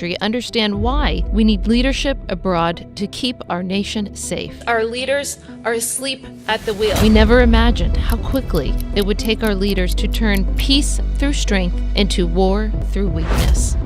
country understand why we need leadership abroad to keep our nation safe. Our leaders are asleep at the wheel. We never imagined how quickly it would take our leaders to turn peace through strength into war through weakness.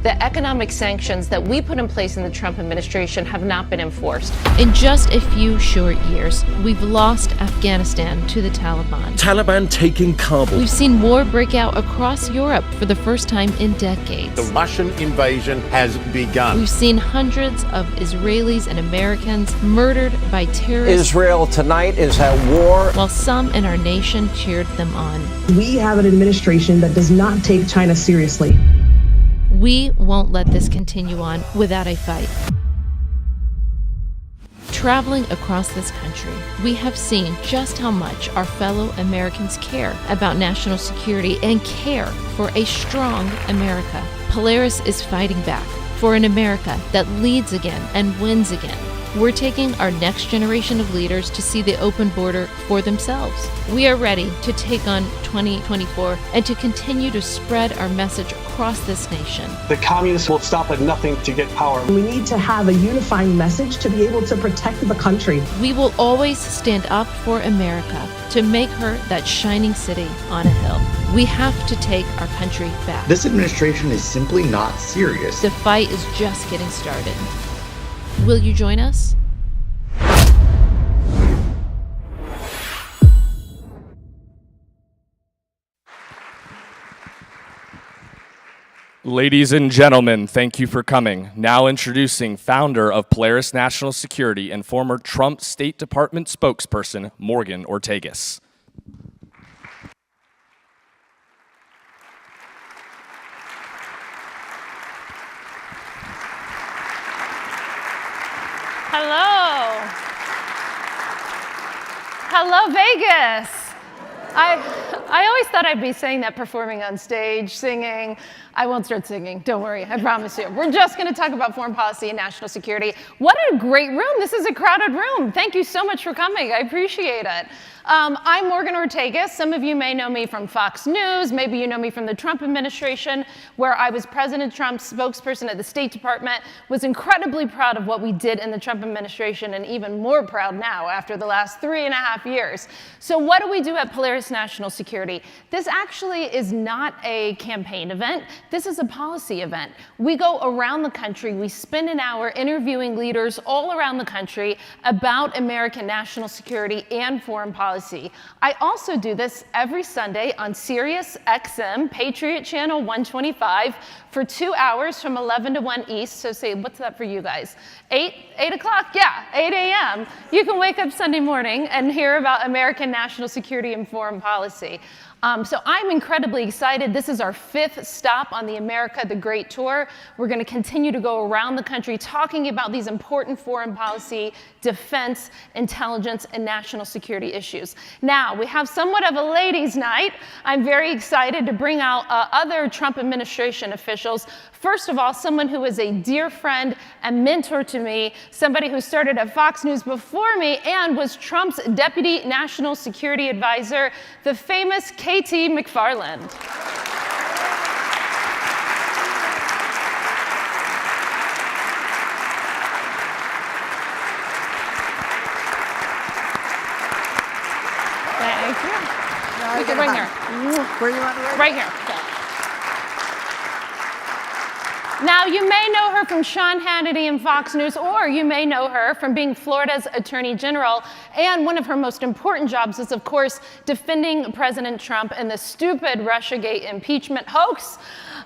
The economic sanctions that we put in place in the Trump administration have not been enforced. In just a few short years, we've lost Afghanistan to the Taliban. Taliban taking Kabul. We've seen war break out across Europe for the first time in decades. The Russian invasion has begun. We've seen hundreds of Israelis and Americans murdered by terrorists. Israel tonight is at war. While some in our nation cheered them on. We have an administration that does not take China seriously. We won't let this continue on without a fight. Traveling across this country, we have seen just how much our fellow Americans care about national security and care for a strong America. Polaris is fighting back for an America that leads again and wins again. We're taking our next generation of leaders to see the open border for themselves. We are ready to take on 2024 and to continue to spread our message across this nation. The communists will stop at nothing to get power. We need to have a unifying message to be able to protect the country. We will always stand up for America to make her that shining city on a hill. We have to take our country back. This administration is simply not serious. The fight is just getting started. Will you join us? Ladies and gentlemen, thank you for coming. Now introducing founder of Polaris National Security and former Trump State Department spokesperson, Morgan Ortagus. Hello. Hello, Vegas. I always thought I'd be saying that performing on stage, singing. I won't start singing, don't worry, I promise you. We're just gonna talk about foreign policy and national security. What a great room, this is a crowded room. Thank you so much for coming, I appreciate it. I'm Morgan Ortagus. Some of you may know me from Fox News, maybe you know me from the Trump administration, where I was President Trump's spokesperson at the State Department, was incredibly proud of what we did in the Trump administration, and even more proud now after the last 3.5 years. So what do we do at Polaris National Security? This actually is not a campaign event. This is a policy event. We go around the country, we spend an hour interviewing leaders all around the country about American national security and foreign policy. I also do this every Sunday on Sirius XM, Patriot Channel 125, for 2 hours from 11 to 1 East. So say, what's that for you guys? 8 o'clock? Yeah, 8 a.m. You can wake up Sunday morning and hear about American national security and foreign policy. So I'm incredibly excited. This is our 5th stop on the America the Great Tour. We're going to continue to go around the country talking about these important foreign policy, defense, intelligence, and national security issues. Now, we have somewhat of a ladies' night. I'm very excited to bring out other Trump administration officials. First of all, someone who is a dear friend and mentor to me, somebody who started at Fox News before me and was Trump's deputy national security advisor, the famous K.T. McFarland. Thank you. We can right here. Where you want to Right here. Okay. Now, you may know her from Sean Hannity and Fox News, or you may know her from being Florida's Attorney General. And one of her most important jobs is, of course, defending President Trump in the stupid Russiagate impeachment hoax.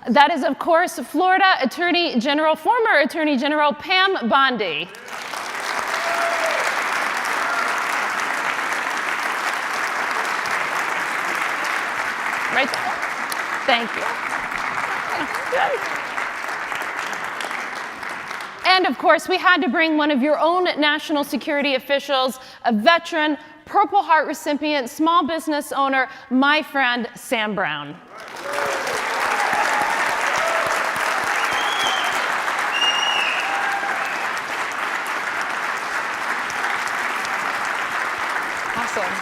That is, of course, Florida Attorney General, former Attorney General Pam Bondi. Right there. Thank you. And of course, we had to bring one of your own national security officials, a veteran, Purple Heart recipient, small business owner, my friend, Sam Brown. Awesome.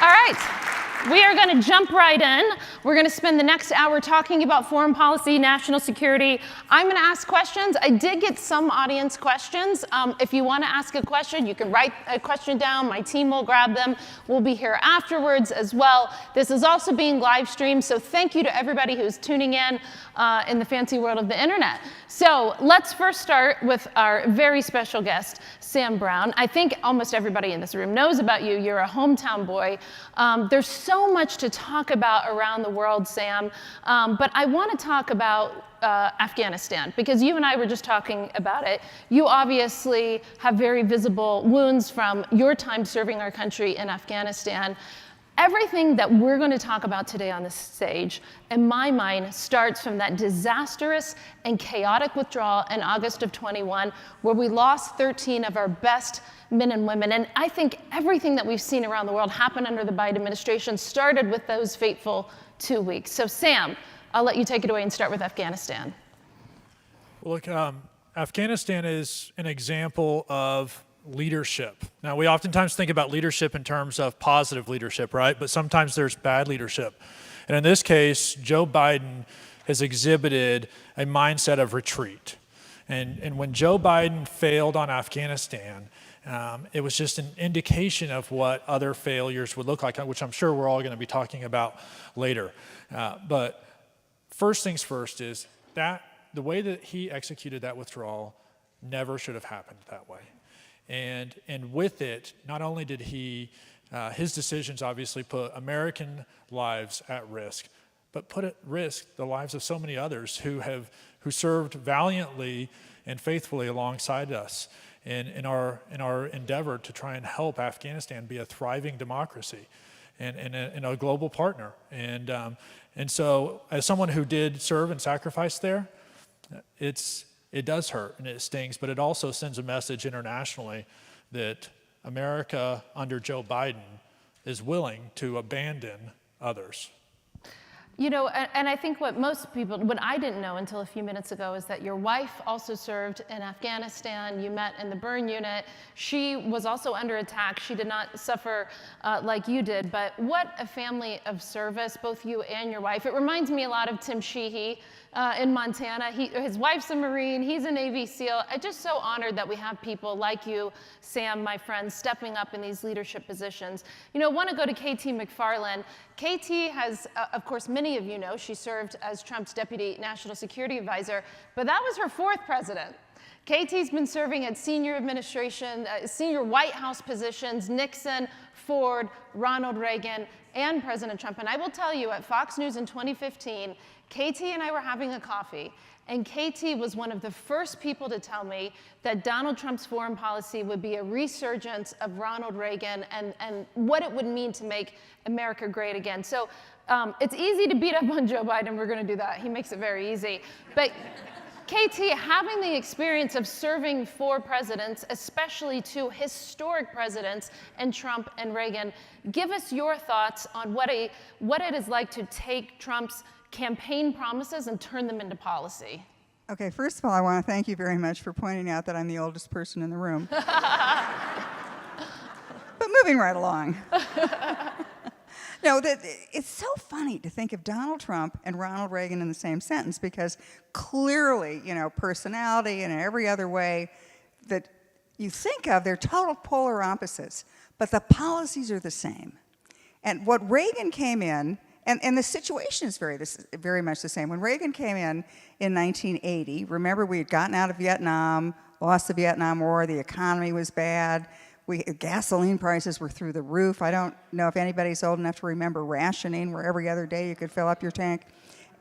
All right. We are going to jump right in. We're going to spend the next hour talking about foreign policy, national security. I'm going to ask questions. I did get some audience questions. If you want to ask a question, you can write a question down. My team will grab them. We'll be here afterwards as well. This is also being live streamed, so thank you to everybody who's tuning in the fancy world of the internet. So let's first start with our very special guest, Sam Brown. I think almost everybody in this room knows about you. You're a hometown boy. There's so much to talk about around the world, Sam, but I want to talk about Afghanistan, because you and I were just talking about it. You obviously have very visible wounds from your time serving our country in Afghanistan. Everything that we're going to talk about today on this stage, in my mind, starts from that disastrous and chaotic withdrawal in August of 21, where we lost 13 of our best men and women. And I think everything that we've seen around the world happen under the Biden administration started with those fateful 2 weeks. So Sam, I'll let you take it away and start with Afghanistan. Well, look, Afghanistan is an example of leadership. Now, we oftentimes think about leadership in terms of positive leadership, right? But sometimes there's bad leadership. And in this case, Joe Biden has exhibited a mindset of retreat. And when Joe Biden failed on Afghanistan, it was just an indication of what other failures would look like, which I'm sure we're all going to be talking about later. But first things first is that the way that he executed that withdrawal never should have happened that way. And with it, not only did his decisions obviously put American lives at risk, but put at risk the lives of so many others who served valiantly and faithfully alongside us in our endeavor to try and help Afghanistan be a thriving democracy and a global partner. And so, as someone who did serve and sacrifice there, it does hurt and it stings, but it also sends a message internationally that America under Joe Biden is willing to abandon others. You know, and I think what I didn't know until a few minutes ago is that your wife also served in Afghanistan. You met in the burn unit. She was also under attack. She did not suffer like you did, but what a family of service, both you and your wife. It reminds me a lot of Tim Sheehy in Montana. His wife's a Marine, he's a Navy SEAL. I'm just so honored that we have people like you, Sam, my friend, stepping up in these leadership positions. You know, I want to go to KT McFarland. KT has, of course, many of you know, she served as Trump's deputy national security advisor, but that was her fourth president. KT's been serving at senior administration, senior White House positions, Nixon, Ford, Ronald Reagan, and President Trump. And I will tell you, at Fox News in 2015, KT and I were having a coffee, and KT was one of the first people to tell me that Donald Trump's foreign policy would be a resurgence of Ronald Reagan and what it would mean to make America great again. So it's easy to beat up on Joe Biden. We're going to do that. He makes it very easy. But KT, having the experience of serving 4 presidents, especially 2 historic presidents, and Trump and Reagan, give us your thoughts on what it is like to take Trump's campaign promises and turn them into policy. Okay, first of all, I want to thank you very much for pointing out that I'm the oldest person in the room. But moving right along. No, it's so funny to think of Donald Trump and Ronald Reagan in the same sentence, because clearly, you know, personality and every other way that you think of, they're total polar opposites, but the policies are the same. And what Reagan came in, and the situation is very much the same. When Reagan came in 1980, remember we had gotten out of Vietnam, lost the Vietnam War, the economy was bad, gasoline prices were through the roof. I don't know if anybody's old enough to remember rationing, where every other day you could fill up your tank.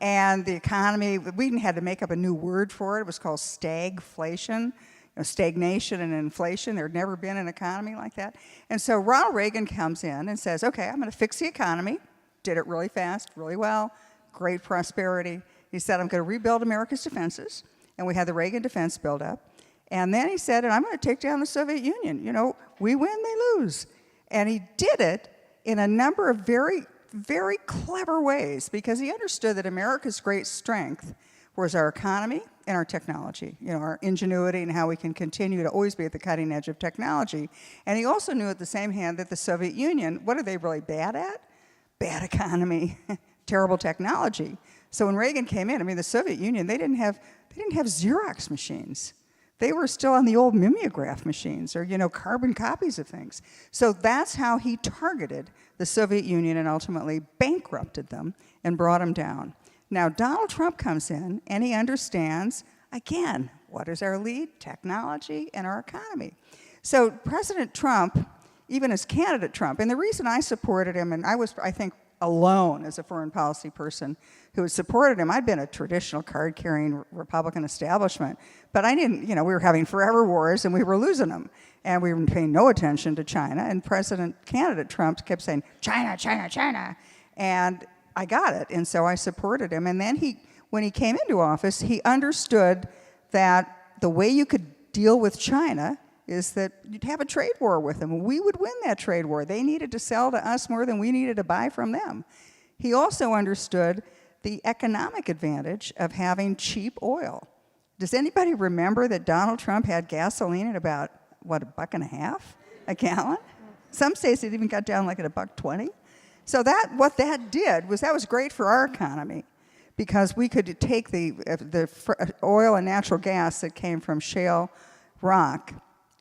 And the economy, we even had to make up a new word for it. It was called stagflation. Stagnation and inflation. There had never been an economy like that. And so Ronald Reagan comes in and says, okay, I'm going to fix the economy. Did it really fast, really well, great prosperity. He said, I'm going to rebuild America's defenses. And we had the Reagan defense build up. And then he said, and I'm going to take down the Soviet Union. You know, we win, they lose. And he did it in a number of very, very clever ways, because he understood that America's great strength was our economy and our technology, you know, our ingenuity and how we can continue to always be at the cutting edge of technology. And he also knew at the same hand that the Soviet Union, what are they really bad at? bad economy, terrible technology. So when Reagan came in, I mean, the Soviet Union, they didn't have Xerox machines. They were still on the old mimeograph machines or, carbon copies of things. So that's how he targeted the Soviet Union and ultimately bankrupted them and brought them down. Now, Donald Trump comes in and he understands, again, what is our lead? Technology and our economy. So President Trump, even as candidate Trump, and the reason I supported him, and I was, I think, alone as a foreign policy person who had supported him. I'd been a traditional card-carrying Republican establishment, but I didn't, we were having forever wars and we were losing them. And we were paying no attention to China, and candidate Trump kept saying, China, China, China. And I got it, and so I supported him. And then when he came into office, he understood that the way you could deal with China is that you'd have a trade war with them. We would win that trade war. They needed to sell to us more than we needed to buy from them. He also understood the economic advantage of having cheap oil. Does anybody remember that Donald Trump had gasoline at about, $1.50 a gallon? Some states it even got down like at $1.20. So what that did was that was great for our economy because we could take the oil and natural gas that came from shale rock,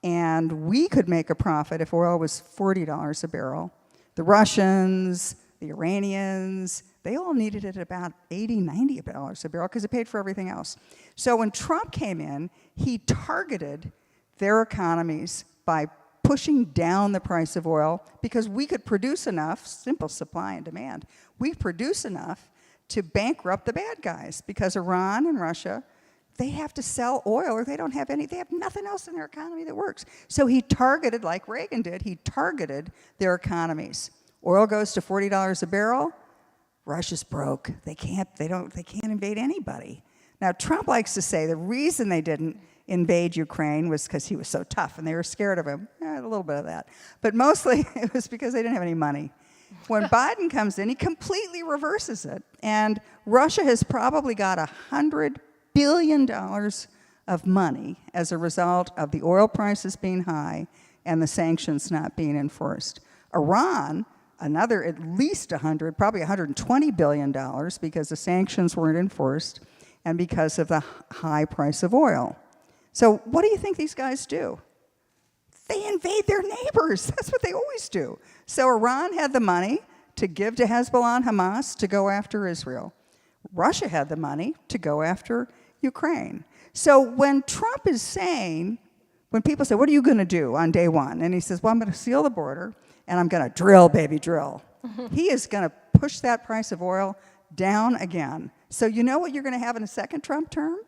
and we could make a profit if oil was $40 a barrel. The Russians, the Iranians, they all needed it at about $80, $90 a barrel because it paid for everything else. So when Trump came in, he targeted their economies by pushing down the price of oil because we could produce enough, simple supply and demand, we produce enough to bankrupt the bad guys because Iran and Russia, they have to sell oil or they have nothing else in their economy that works. So he targeted, like Reagan did, he targeted their economies. Oil goes to $40 a barrel, Russia's broke. They can't invade anybody. Now Trump likes to say the reason they didn't invade Ukraine was because he was so tough and they were scared of him. A little bit of that. But mostly it was because they didn't have any money. When Biden comes in, he completely reverses it. And Russia has probably got $100 billion of money as a result of the oil prices being high and the sanctions not being enforced. Iran, another at least probably $120 billion because the sanctions weren't enforced and because of the high price of oil. So what do you think these guys do? They invade their neighbors. That's what they always do. So Iran had the money to give to Hezbollah and Hamas to go after Israel. Russia had the money to go after Ukraine. So when Trump is saying, when people say, what are you going to do on day one? And he says, well, I'm going to seal the border and I'm going to drill, baby, drill. He is going to push that price of oil down again. So you know what you're going to have in a second Trump term?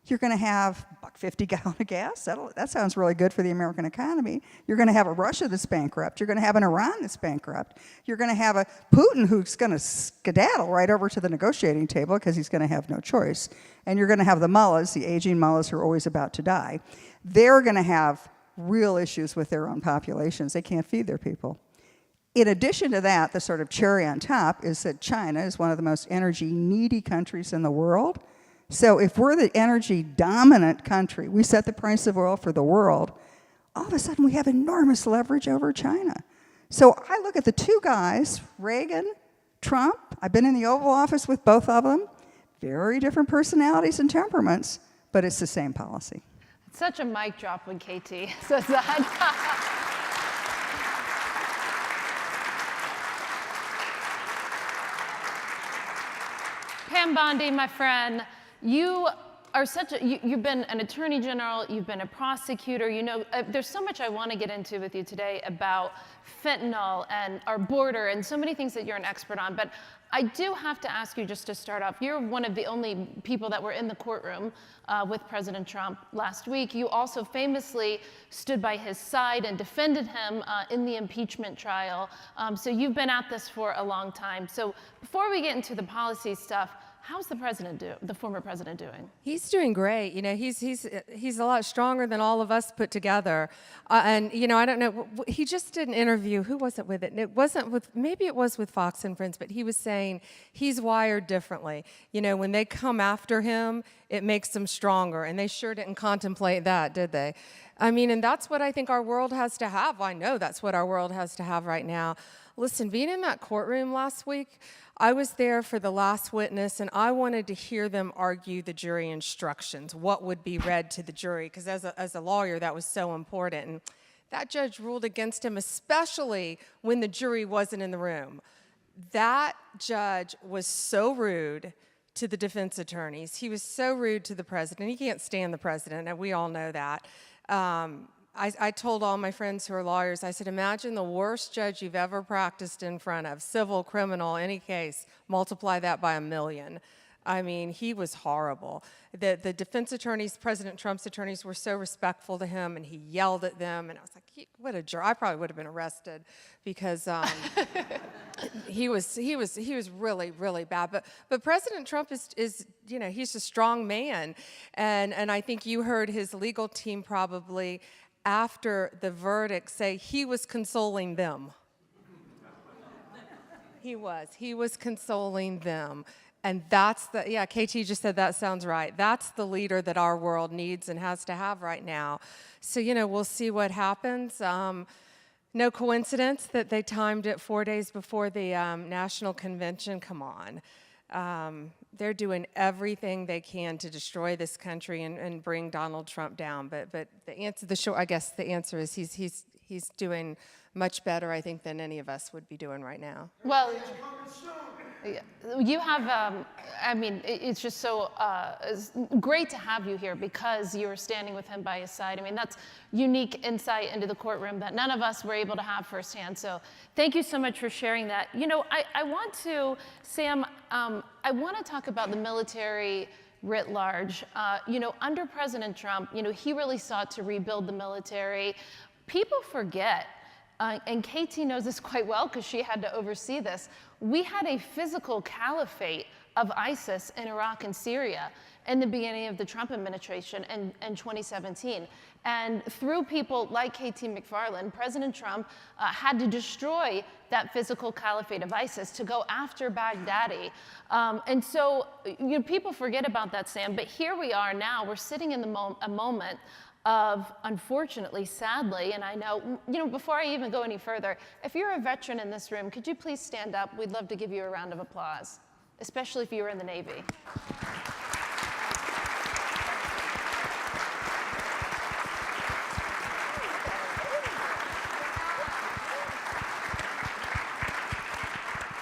You're going to have $1.50 gallon of gas. That sounds really good for the American economy. You're going to have a Russia that's bankrupt. You're going to have an Iran that's bankrupt. You're going to have a Putin who's going to skedaddle right over to the negotiating table because he's going to have no choice. And you're going to have the mullahs, the aging mullahs who are always about to die. They're going to have real issues with their own populations. They can't feed their people. In addition to that, the sort of cherry on top is that China is one of the most energy-needy countries in the world. So if we're the energy-dominant country, we set the price of oil for the world, all of a sudden we have enormous leverage over China. So I look at the two guys, Reagan, Trump. I've been in the Oval Office with both of them. Very different personalities and temperaments, but it's the same policy. It's such a mic drop when KT says that. Pam Bondi, my friend, you are you've been an attorney general, you've been a prosecutor, there's so much I want to get into with you today about fentanyl and our border and so many things that you're an expert on, but I do have to ask you just to start off, you're one of the only people that were in the courtroom with President Trump last week. You also famously stood by his side and defended him in the impeachment trial. So you've been at this for a long time. So before we get into the policy stuff, how's the former president doing? He's doing great. He's a lot stronger than all of us put together. And I don't know. He just did an interview. Who was it with it? It wasn't with. Maybe it was with Fox and Friends. But he was saying he's wired differently. When they come after him, it makes them stronger. And they sure didn't contemplate that, did they? And that's what I think our world has to have. I know that's what our world has to have right now. Listen, being in that courtroom last week, I was there for the last witness, and I wanted to hear them argue the jury instructions, what would be read to the jury, because as a lawyer, that was so important. And that judge ruled against him, especially when the jury wasn't in the room. That judge was so rude to the defense attorneys. He was so rude to the president. He can't stand the president, and we all know that. I told all my friends who are lawyers, I said, imagine the worst judge you've ever practiced in front of, civil, criminal, any case, multiply that by 1,000,000. I mean, he was horrible. The defense attorneys, President Trump's attorneys, were so respectful to him, and he yelled at them, and I was like, what a jerk. I probably would have been arrested because he was really, really bad. But President Trump is you know, he's a strong man, and I think you heard his legal team probably after the verdict say he was consoling them. He was consoling them. And that's yeah, KT just said that sounds right. That's the leader that our world needs and has to have right now. So, you know, we'll see what happens. No coincidence that they timed it 4 days before the national convention. Come on. They're doing everything they can to destroy this country and bring Donald Trump down. But the answer, I guess the answer is he's doing much better, I think, than any of us would be doing right now. Well, you have, I mean, it's just so it's great to have you here because you're standing with him by his side. I mean, that's unique insight into the courtroom that none of us were able to have firsthand. So thank you so much for sharing that. You know, I want to, Sam, I want to talk about the military writ large. You know, under President Trump, you know, he really sought to rebuild the military. People forget, and KT knows this quite well because she had to oversee this, we had a physical caliphate of ISIS in Iraq and Syria in the beginning of the Trump administration in 2017. And through people like KT McFarland, President Trump had to destroy that physical caliphate of ISIS to go after Baghdadi. And so you know, people forget about that, Sam, but here we are now, we're sitting in a moment of, unfortunately, sadly, and I know, you know, before I even go any further, if you're a veteran in this room, could you please stand up? We'd love to give you a round of applause, especially if you were in the Navy.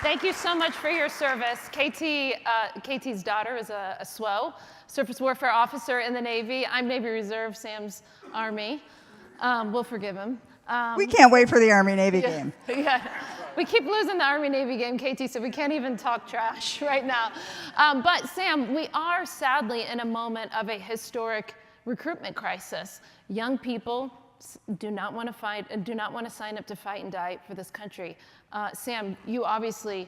Thank you so much for your service. KT's daughter is a SWO, Surface Warfare Officer in the Navy. I'm Navy Reserve, Sam's Army. We'll forgive him. We can't wait for the Army-Navy game. Yeah, we keep losing the Army-Navy game, KT, so we can't even talk trash right now. But Sam, we are sadly in a moment of a historic recruitment crisis. Young people do not want to fight and do not want to sign up to fight and die for this country. Sam, you obviously,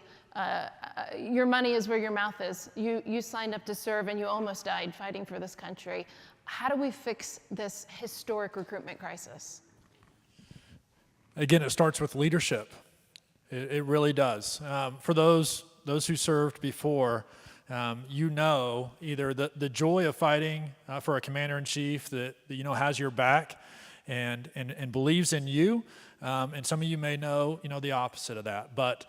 your money is where your mouth is. You signed up to serve and you almost died fighting for this country. How do we fix this historic recruitment crisis? Again, it starts with leadership. It really does. For those who served before, you know either the joy of fighting for a commander-in-chief that you know has your back and believes in you. And some of you may know the opposite of that. But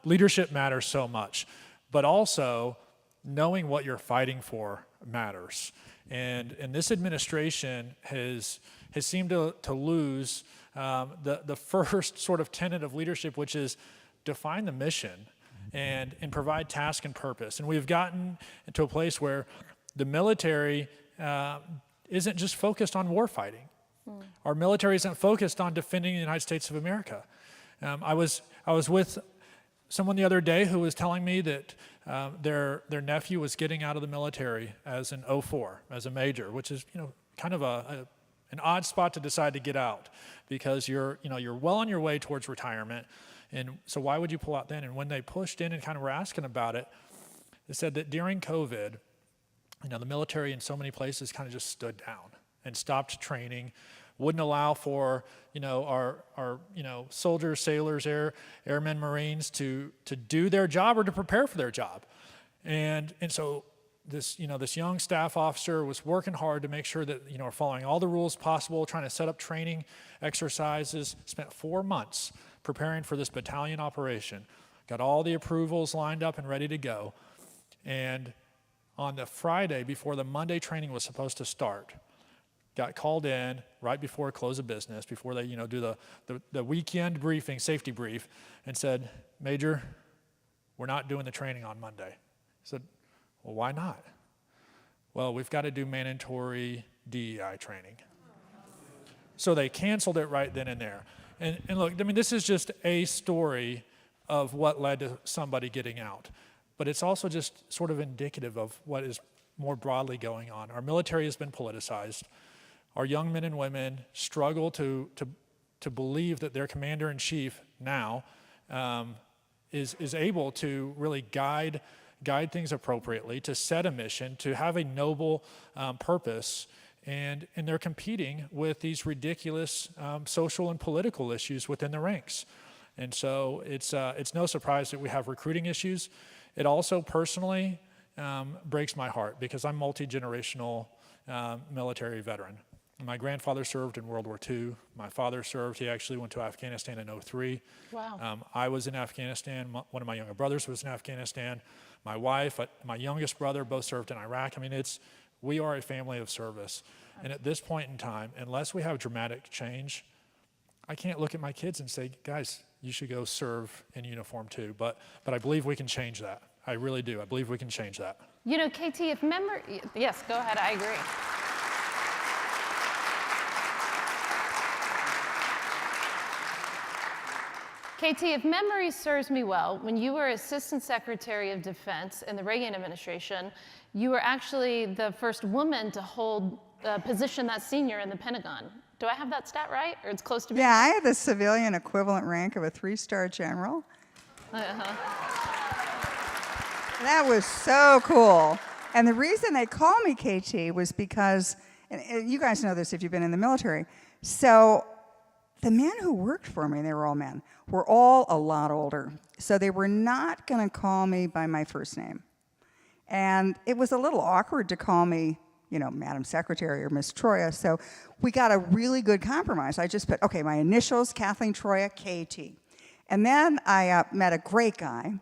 leadership matters so much. But also, knowing what you're fighting for matters. And this administration has seemed to lose the first sort of tenet of leadership, which is define the mission and provide task and purpose. And we've gotten into a place where the military isn't just focused on war fighting. Our military isn't focused on defending the United States of America. I was with someone the other day who was telling me that their nephew was getting out of the military as an 04, as a major, which is kind of an odd spot to decide to get out because you're well on your way towards retirement, and so why would you pull out then? And when they pushed in and kind of were asking about it, they said that during COVID, the military in so many places kind of just stood down and stopped training, wouldn't allow for our soldiers, sailors, airmen, Marines to do their job or to prepare for their job, and so this young staff officer was working hard to make sure that we're following all the rules possible, trying to set up training exercises. Spent 4 months preparing for this battalion operation. Got all the approvals lined up and ready to go. And on the Friday before the Monday training was supposed to start, got called in right before close of business, before they do the weekend briefing, safety brief, and said, Major, we're not doing the training on Monday. I said, well, why not? Well, we've got to do mandatory DEI training. So they canceled it right then and there. And look, I mean, this is just a story of what led to somebody getting out. But it's also just sort of indicative of what is more broadly going on. Our military has been politicized. Our young men and women struggle to believe that their commander-in-chief now is able to really guide things appropriately, to set a mission, to have a noble purpose, and they're competing with these ridiculous social and political issues within the ranks. And so it's no surprise that we have recruiting issues. It also personally breaks my heart because I'm multi-generational military veteran. My grandfather served in World War II. My father served. He actually went to Afghanistan in 2003. Wow. I was in Afghanistan. One of my younger brothers was in Afghanistan. My wife, my youngest brother, both served in Iraq. I mean, we are a family of service. And at this point in time, unless we have dramatic change, I can't look at my kids and say, guys, you should go serve in uniform too. But I believe we can change that. I really do. I believe we can change that. You know, KT, if memory, yes, go ahead, I agree. KT, if memory serves me well, when you were Assistant Secretary of Defense in the Reagan administration, you were actually the first woman to hold a position that senior in the Pentagon. Do I have that stat right, or it's close to being? Yeah, I had the civilian equivalent rank of a 3-star general. That was so cool. And the reason they call me KT was because, and you guys know this if you've been in the military, so the men who worked for me, they were all men, were all a lot older. So they were not going to call me by my first name. And it was a little awkward to call me, Madam Secretary or Miss Troya. So we got a really good compromise. I just put, okay, my initials, Kathleen Troya, KT. And then I met a great guy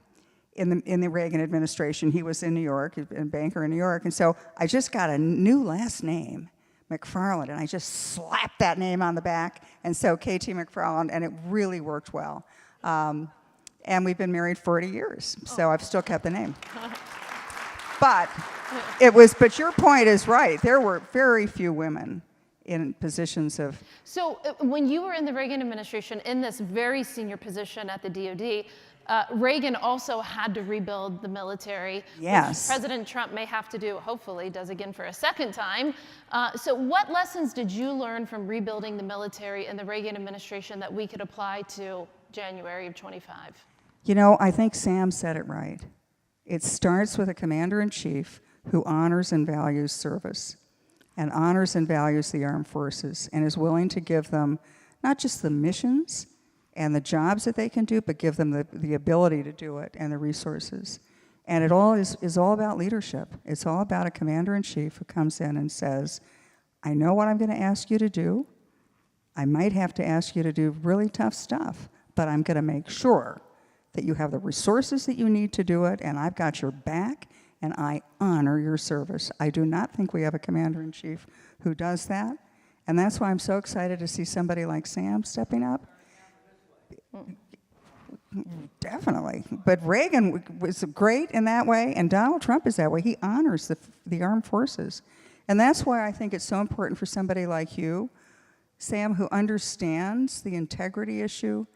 in the Reagan administration. He was in New York, a banker in New York. And so I just got a new last name, McFarland, and I just slapped that name on the back, and so KT McFarland, and it really worked well. And we've been married 40 years, so I've still kept the name. But your point is right. There were very few women in positions of... So when you were in the Reagan administration, in this very senior position at the DoD, Reagan also had to rebuild the military, yes, which President Trump may have to do, hopefully does again for a second time. So what lessons did you learn from rebuilding the military in the Reagan administration that we could apply to January of 25? I think Sam said it right. It starts with a commander-in-chief who honors and values service and honors and values the armed forces and is willing to give them not just the missions and the jobs that they can do, but give them the ability to do it and the resources. And it all is all about leadership. It's all about a commander-in-chief who comes in and says, I know what I'm going to ask you to do. I might have to ask you to do really tough stuff, but I'm going to make sure that you have the resources that you need to do it, and I've got your back, and I honor your service. I do not think we have a commander-in-chief who does that, and that's why I'm so excited to see somebody like Sam stepping up. Definitely. But Reagan was great in that way, and Donald Trump is that way. He honors the armed forces. And that's why I think it's so important for somebody like you, Sam, who understands the integrity issue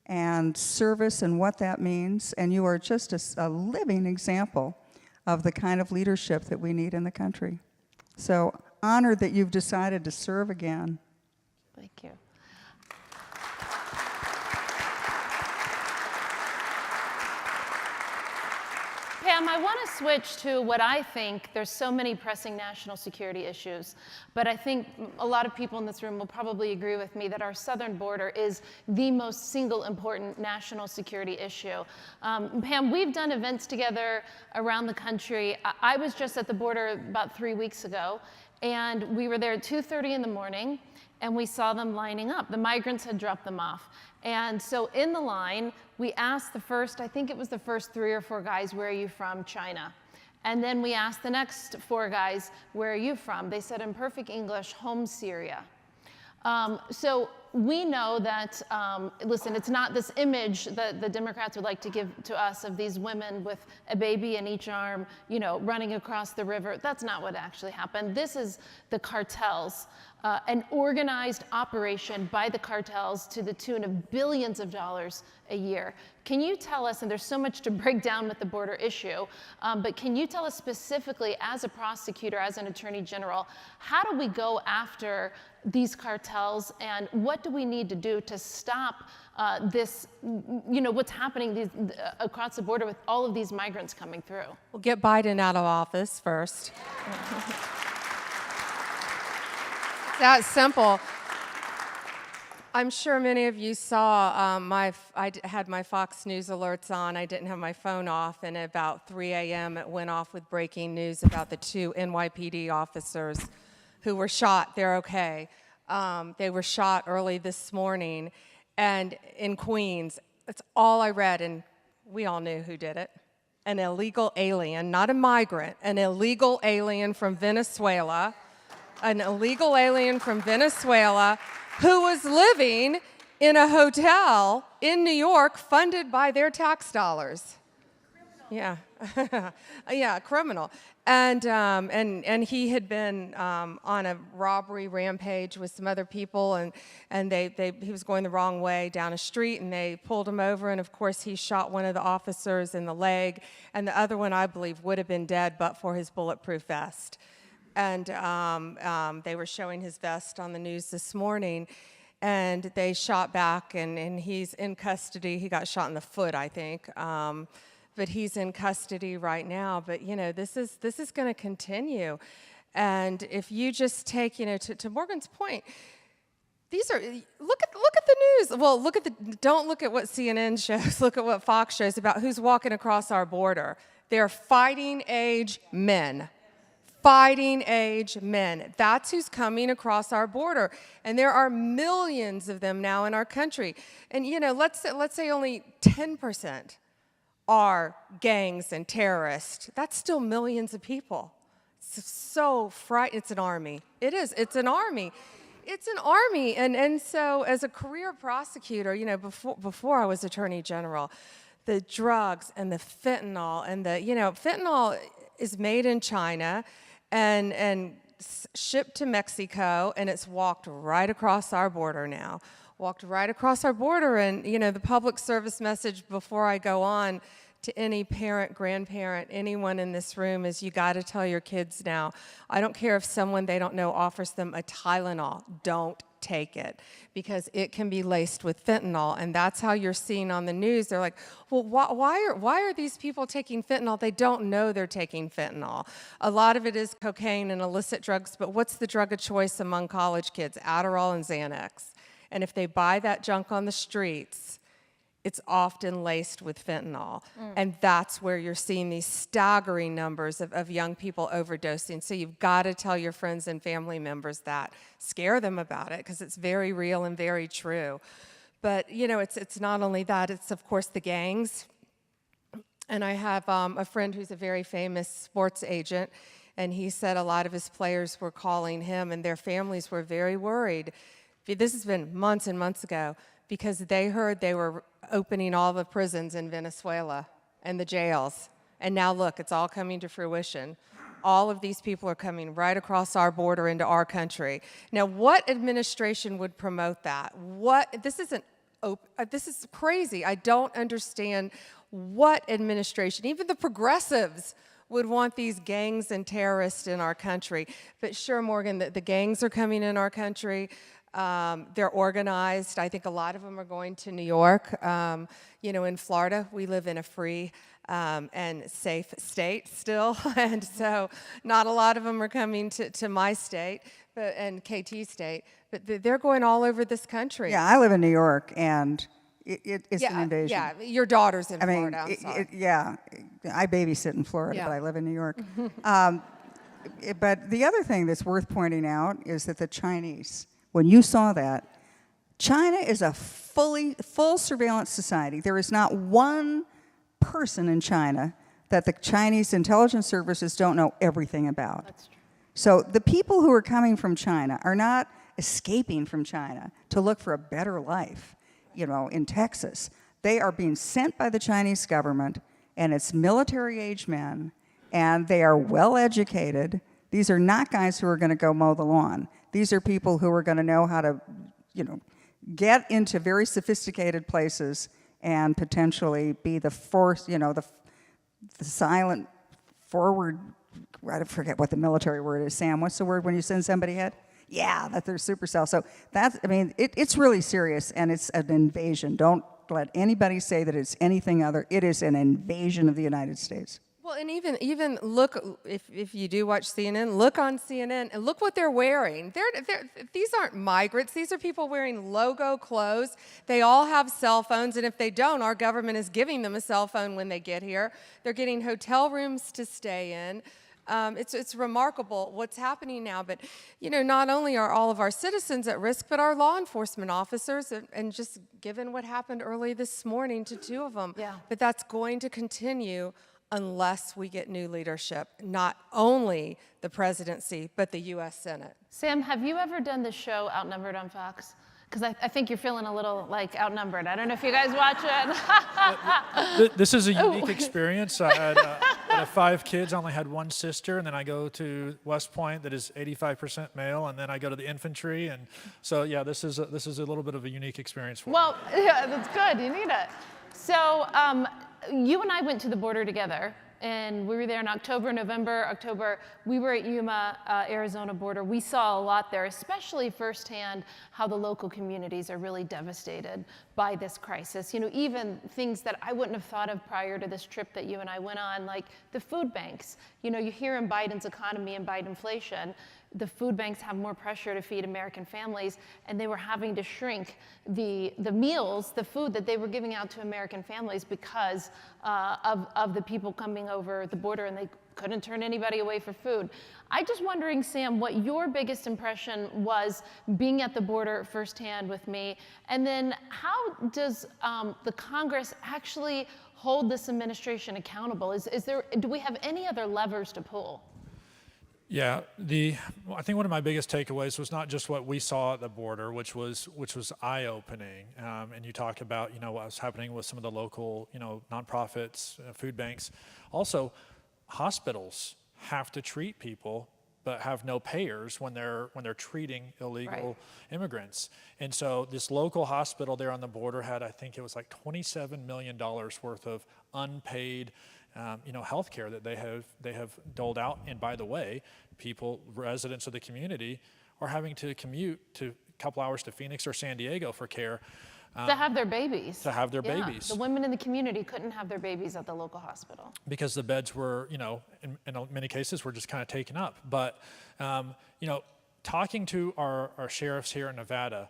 and service and what that means. And you are just a living example of the kind of leadership that we need in the country. So honored that you've decided to serve again. Thank you. Pam, I want to switch to what I think, there's so many pressing national security issues, but I think a lot of people in this room will probably agree with me that our southern border is the most single important national security issue. Pam, we've done events together around the country. I was just at the border about 3 weeks ago, and we were there at 2:30 in the morning, and we saw them lining up. The migrants had dropped them off. And so in the line, we asked I think it was the first 3 or 4 guys, where are you from? China. And then we asked the next 4 guys, where are you from? They said in perfect English, home Syria. So we know that, listen, it's not this image that the Democrats would like to give to us of these women with a baby in each arm, you know, running across the river. That's not what actually happened. This is the cartels, an organized operation by the cartels to the tune of billions of dollars a year. Can you tell us, and there's so much to break down with the border issue, but can you tell us specifically, as a prosecutor, as an attorney general, how do we go after these cartels, and what do we need to do to stop this, you know, what's happening across the border with all of these migrants coming through? We'll get Biden out of office first. That's simple. I'm sure many of you saw I had my Fox News alerts on. I didn't have my phone off, and at about 3 a.m. it went off with breaking news about the 2 NYPD officers who were shot. They're okay. They were shot early this morning, and in Queens. That's all I read, and we all knew who did it. An illegal alien, not a migrant, an illegal alien from Venezuela. An illegal alien from Venezuela who was living in a hotel in New York funded by their tax dollars. Yeah, yeah, criminal. And he had been on a robbery rampage with some other people, and he was going the wrong way down a street, and they pulled him over, and of course he shot one of the officers in the leg, and the other one, I believe, would have been dead but for his bulletproof vest. And they were showing his vest on the news this morning, and they shot back, and he's in custody. He got shot in the foot, I think, but he's in custody right now. But you know, this is going to continue, and if you just take, you know, to Morgan's point, these are look at the news. Well, don't look at what CNN shows. Look at what Fox shows about who's walking across our border. They're fighting age men. Fighting age men. That's who's coming across our border. And there are millions of them now in our country. And you know, let's say only 10% are gangs and terrorists. That's still millions of people. It's so frightening. It's an army. It is. It's an army. It's an army. And so as a career prosecutor, you know, before I was Attorney General, the drugs and the fentanyl and fentanyl is made in China and shipped to Mexico, and it's walked right across our border now. Walked right across our border, and you know, the public service message before I go on to any parent, grandparent, anyone in this room is you got to tell your kids now. I don't care if someone they don't know offers them a Tylenol. Don't take it, because it can be laced with fentanyl, and that's how you're seeing on the news. They're like, well, why are these people taking fentanyl? They don't know they're taking fentanyl. A lot of it is cocaine and illicit drugs, but what's the drug of choice among college kids? Adderall and Xanax. And if they buy that junk on the streets, it's often laced with fentanyl. And that's where you're seeing these staggering numbers of young people overdosing. So you've got to tell your friends and family members that. Scare them about it, because it's very real and very true. But, you know, it's not only that, it's, of course, the gangs. And I have a friend who's a very famous sports agent, and he said a lot of his players were calling him, and their families were very worried. This has been months and months ago, because they heard they were opening all the prisons in Venezuela and the jails. And now look, it's all coming to fruition. All of these people are coming right across our border into our country. Now, what administration would promote that? This is crazy. I don't understand what administration, even the progressives, would want these gangs and terrorists in our country. But sure, Morgan, the gangs are coming in our country. They're organized. I think a lot of them are going to New York. You know, in Florida, we live in a free and safe state still, and so not a lot of them are coming to my state and KT state, but they're going all over this country. Yeah, I live in New York, and it's an invasion. Yeah, your daughter's in Florida. I'm sorry. Yeah, I babysit in Florida, but I live in New York. But the other thing that's worth pointing out is that the Chinese, when you saw that, China is a full surveillance society. There is not one person in China that the Chinese intelligence services don't know everything about. That's true. So the people who are coming from China are not escaping from China to look for a better life, in Texas. They are being sent by the Chinese government, and it's military-age men, and they are well-educated. These are not guys who are going to go mow the lawn. These are people who are going to know how to, get into very sophisticated places and potentially be the force, the silent forward, I forget what the military word is. Sam, what's the word when you send somebody ahead? Yeah, that they're supercell. So it's really serious, and it's an invasion. Don't let anybody say that it's anything other. It is an invasion of the United States. Well, and even look, if you do watch CNN, look on CNN and look what they're wearing. These aren't migrants. These are people wearing logo clothes. They all have cell phones, and if they don't, our government is giving them a cell phone when they get here. They're getting hotel rooms to stay in. It's remarkable what's happening now, but not only are all of our citizens at risk, but our law enforcement officers, and just given what happened early this morning to 2 of them. Yeah. But that's going to continue unless we get new leadership, not only the presidency, but the U.S. Senate. Sam, have you ever done the show Outnumbered on Fox? Because I think you're feeling a little outnumbered. I don't know if you guys watch it. This is a unique experience. I had 5 kids. I only had 1 sister, and then I go to West Point that is 85% male, and then I go to the infantry, and so yeah, this is a little bit of a unique experience for me. Well, yeah, that's good. You need it. So you and I went to the border together, and we were there in October. We were at Yuma, Arizona border. We saw a lot there, especially firsthand how the local communities are really devastated by this crisis. Even things that I wouldn't have thought of prior to this trip that you and I went on, like the food banks. You hear in Biden's economy and Bidenflation, the food banks have more pressure to feed American families, and they were having to shrink the meals, the food that they were giving out to American families because of the people coming over the border, and they couldn't turn anybody away for food. I'm just wondering, Sam, what your biggest impression was being at the border firsthand with me, and then how does the Congress actually hold this administration accountable? Do we have any other levers to pull? Yeah, I think one of my biggest takeaways was not just what we saw at the border, which was eye-opening. And you talk about what was happening with some of the local nonprofits, food banks. Also, hospitals have to treat people but have no payers when they're treating illegal immigrants. And so this local hospital there on the border had, I think it was like $27 million worth of unpaid health care that they have doled out. And by the way, residents of the community are having to commute to a couple hours to Phoenix or San Diego for care. To have their babies. To have their babies. The women in the community couldn't have their babies at the local hospital. Because the beds were, in many cases, were just kind of taken up. But, talking to our sheriffs here in Nevada,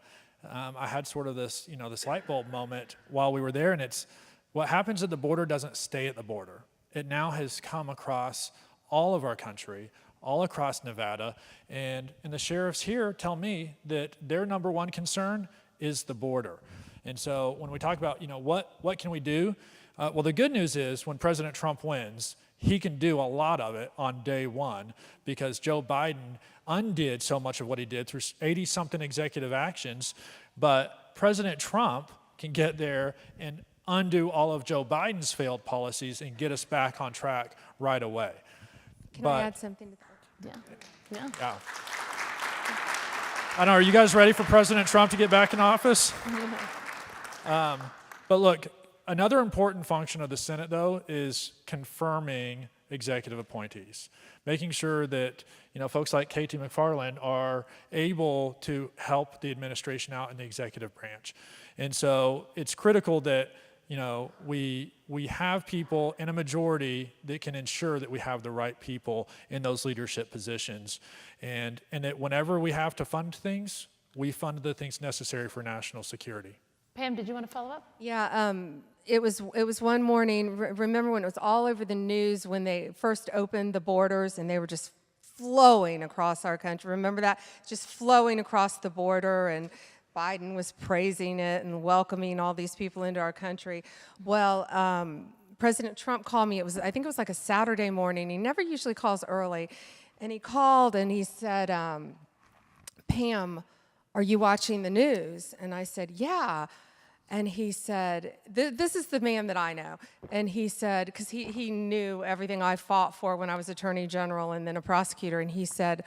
I had sort of this, this light bulb moment while we were there. And it's what happens at the border doesn't stay at the border. It now has come across all of our country, all across Nevada. And the sheriffs here tell me that their number one concern is the border. And so when we talk about, what can we do? Well, the good news is when President Trump wins, he can do a lot of it on day one because Joe Biden undid so much of what he did through 80-something executive actions. But President Trump can get there and undo all of Joe Biden's failed policies and get us back on track right away. Can I add something to that? Yeah. I know, are you guys ready for President Trump to get back in office? But look, another important function of the Senate, though, is confirming executive appointees, making sure that folks like Katie McFarland are able to help the administration out in the executive branch. And so it's critical that we have people in a majority that can ensure that we have the right people in those leadership positions, and that whenever we have to fund things, we fund the things necessary for national security. Pam, did you want to follow up? Yeah, it was one morning. Remember when it was all over the news when they first opened the borders and they were just flowing across our country. Remember that? Just flowing across the border, and Biden was praising it and welcoming all these people into our country. Well, President Trump called me. I think it was like a Saturday morning. He never usually calls early. And he called and he said, Pam, are you watching the news? And I said, yeah. And he said, this is the man that I know. And he said, because he knew everything I fought for when I was Attorney General and then a prosecutor. And he said,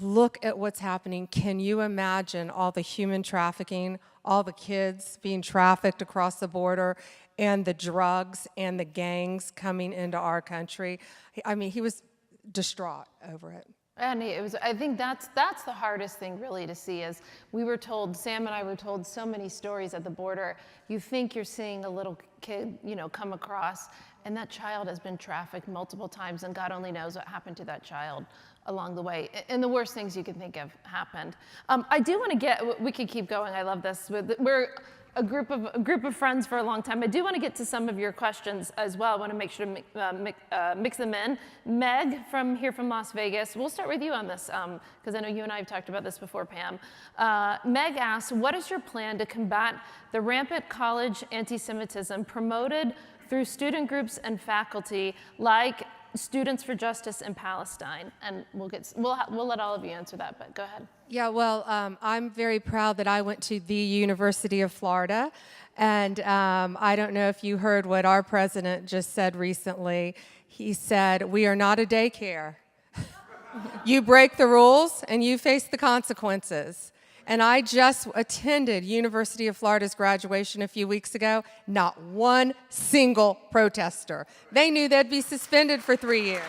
look at what's happening. Can you imagine all the human trafficking, all the kids being trafficked across the border, and the drugs and the gangs coming into our country? I mean, he was distraught over it. And I think that's the hardest thing really to see is we were told, Sam and I were told so many stories at the border. You think you're seeing a little kid, come across, and that child has been trafficked multiple times, and God only knows what happened to that child along the way. And the worst things you can think of happened. I do want to we could keep going. I love this. We're a group of friends for a long time. I do want to get to some of your questions as well. I want to make sure to mix them in. Meg from Las Vegas. We'll start with you on this because I know you and I have talked about this before, Pam. Meg asks, what is your plan to combat the rampant college anti-Semitism promoted through student groups and faculty like Students for Justice in Palestine? And we'll let all of you answer that, but go ahead. Yeah, well, I'm very proud that I went to the University of Florida, and I don't know if you heard what our president just said recently. He said, we are not a daycare. You break the rules, and you face the consequences. And I just attended University of Florida's graduation a few weeks ago. Not one single protester. They knew they'd be suspended for 3 years.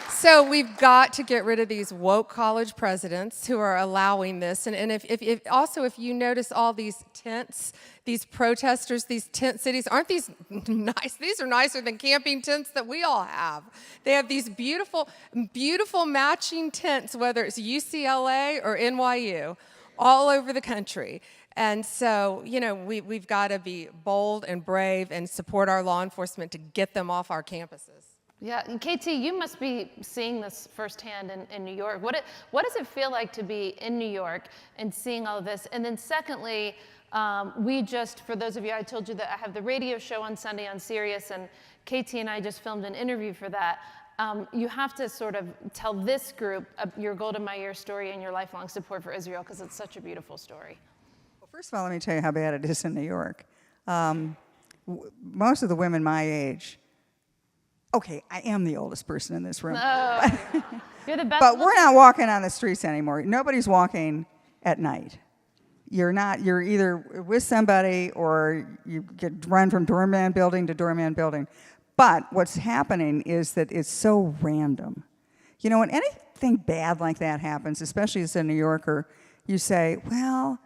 So we've got to get rid of these woke college presidents who are allowing this. And if you notice all these tents, these protesters, these tent cities, aren't these nice? These are nicer than camping tents that we all have. They have these beautiful, beautiful matching tents, whether it's UCLA or NYU, all over the country. And so, we've got to be bold and brave and support our law enforcement to get them off our campuses. Yeah, and KT, you must be seeing this firsthand in New York. What does it feel like to be in New York and seeing all of this? And then secondly, for those of you, I told you that I have the radio show on Sunday on Sirius, and KT and I just filmed an interview for that. You have to sort of tell this group your Golda Meir story and your lifelong support for Israel, because it's such a beautiful story. Well, first of all, let me tell you how bad it is in New York. Most of the women my age, okay, I am the oldest person in this room. No, you're the best. But we're not walking on the streets anymore. Nobody's walking at night. You're either with somebody or you get run from doorman building to doorman building. But what's happening is that it's so random. When anything bad like that happens, especially as a New Yorker, you say, well,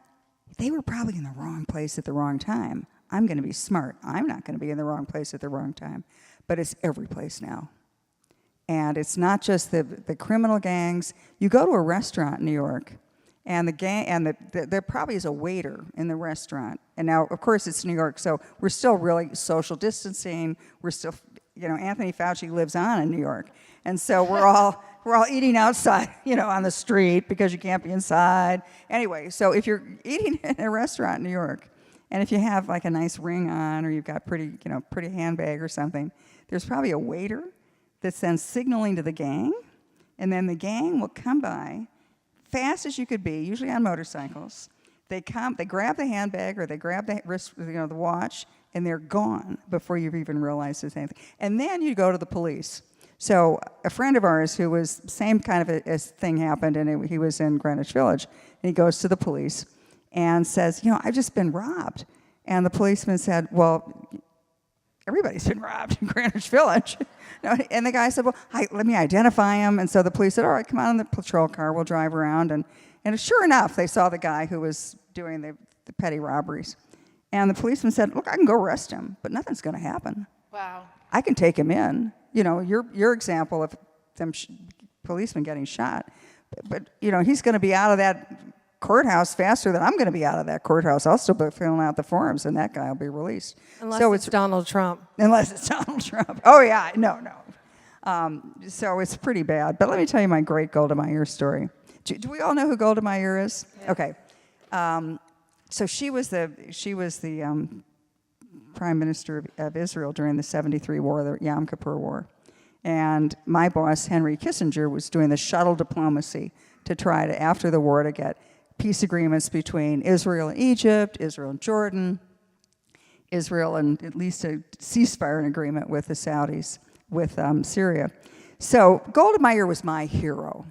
they were probably in the wrong place at the wrong time. I'm going to be smart. I'm not going to be in the wrong place at the wrong time. But it's every place now. And it's not just the criminal gangs. You go to a restaurant in New York, and there probably is a waiter in the restaurant. And now, of course, it's New York, so we're still really social distancing. We're still, Anthony Fauci lives on in New York. And so we're all eating outside, on the street because you can't be inside. Anyway, so if you're eating in a restaurant in New York, and if you have like a nice ring on or you've got pretty handbag or something, there's probably a waiter that's then signaling to the gang, and then the gang will come by fast as you could be, usually on motorcycles. They grab the handbag or they grab the wrist, the watch, and they're gone before you've even realized there's anything. And then you go to the police. So a friend of ours who was same kind of a thing happened, and he was in Greenwich Village, and he goes to the police and says, I've just been robbed. And the policeman said, well, everybody's been robbed in Greenwich Village. And the guy said, well, let me identify him. And so the police said, all right, come on in the patrol car, we'll drive around. And sure enough, they saw the guy who was doing the petty robberies. And the policeman said, look, I can go arrest him, but nothing's going to happen. Wow. I can take him in. Your example of them policemen getting shot. But he's going to be out of that courthouse faster than I'm going to be out of that courthouse. I'll still be filling out the forms, and that guy will be released. Unless it's Donald Trump. Unless it's Donald Trump. Oh, yeah, no. So it's pretty bad. But let me tell you my great Golda Meir story. Do we all know who Golda Meir is? Yeah. Okay. So she was the prime minister of Israel during the 73 war, the Yom Kippur War. And my boss, Henry Kissinger, was doing the shuttle diplomacy to try to, after the war, to get peace agreements between Israel and Egypt, Israel and Jordan, Israel and at least a ceasefire agreement with the Saudis, with Syria. So Golda Meir was my hero.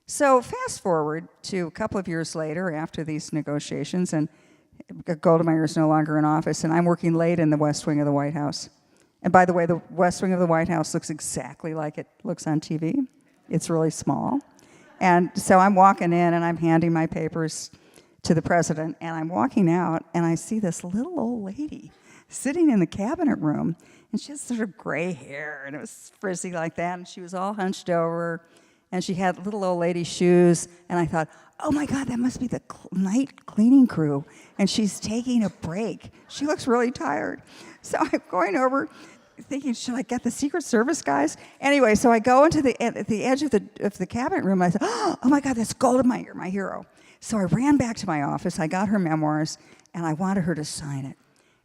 So fast forward to a couple of years later after these negotiations, and Golda Meir is no longer in office, and I'm working late in the West Wing of the White House. And by the way, the West Wing of the White House looks exactly like it looks on TV. It's really small. And so I'm walking in, and I'm handing my papers to the president, and I'm walking out, and I see this little old lady sitting in the cabinet room, and she has sort of gray hair, and it was frizzy like that, and she was all hunched over, and she had little old lady shoes, and I thought, oh my God, that must be the night cleaning crew, and she's taking a break. She looks really tired. So I'm going over, thinking, should I get the Secret Service guys? Anyway, so I go into the edge of the cabinet room, and I said, oh my God, that's Golda Meir, my hero. So I ran back to my office, I got her memoirs, and I wanted her to sign it.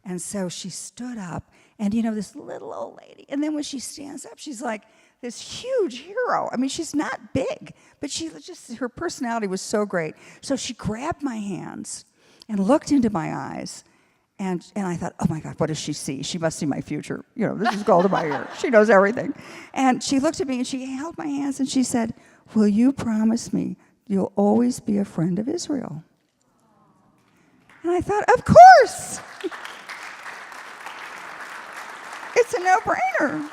And so she stood up, and this little old lady, and then when she stands up, she's like this huge hero. I mean, she's not big, but her personality was so great. So she grabbed my hands and looked into my eyes, and I thought, oh my God, what does she see? She must see my future. This is Golda Meir. She knows everything. And she looked at me, and she held my hands, and she said, will you promise me you'll always be a friend of Israel? And I thought, of course. It's a no-brainer.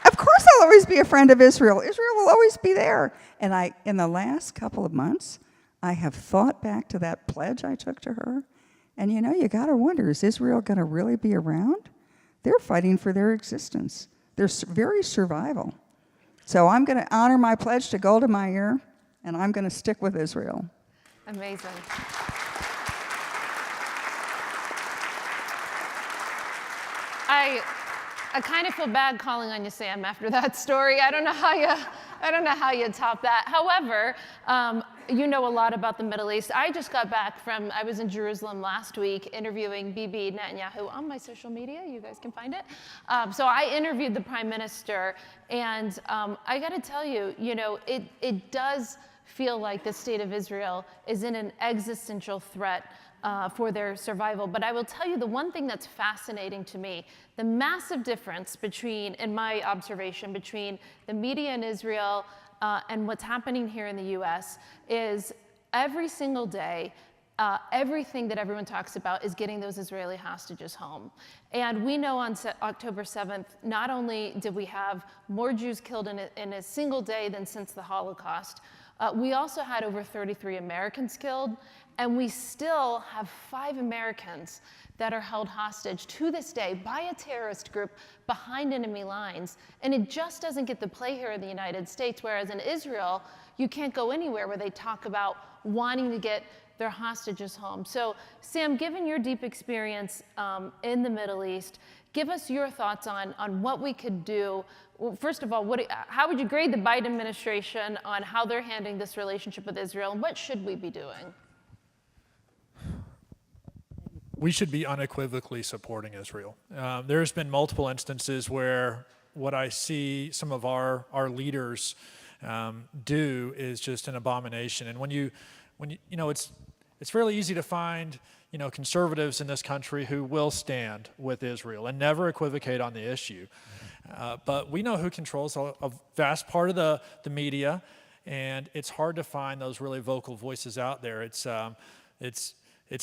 Of course I'll always be a friend of Israel. Israel will always be there. And in the last couple of months, I have thought back to that pledge I took to her. And you got to wonder, is Israel going to really be around? They're fighting for their existence. Their very survival. So I'm going to honor my pledge to Golda Meir, and I'm going to stick with Israel. Amazing. I kind of feel bad calling on you, Sam, after that story. I don't know how you top that. However, you know a lot about the Middle East. I just got back I was in Jerusalem last week interviewing Bibi Netanyahu on my social media. You guys can find it. So I interviewed the prime minister, and I got to tell you, it does feel like the state of Israel is in an existential threat for their survival. But I will tell you the one thing that's fascinating to me, the massive difference in my observation, between the media in Israel and what's happening here in the US is every single day, everything that everyone talks about is getting those Israeli hostages home. And we know on October 7th, not only did we have more Jews killed in a single day than since the Holocaust, we also had over 33 Americans killed, and we still have 5 Americans that are held hostage to this day by a terrorist group behind enemy lines. And it just doesn't get the play here in the United States, whereas in Israel, you can't go anywhere where they talk about wanting to get their hostages home. So Sam, given your deep experience in the Middle East, give us your thoughts on what we could do. Well, first of all, how would you grade the Biden administration on how they're handling this relationship with Israel, and what should we be doing? We should be unequivocally supporting Israel. There's been multiple instances where what I see some of our leaders do is just an abomination. And when you it's really easy to find conservatives in this country who will stand with Israel and never equivocate on the issue. But we know who controls a vast part of the media, and it's hard to find those really vocal voices out there. It's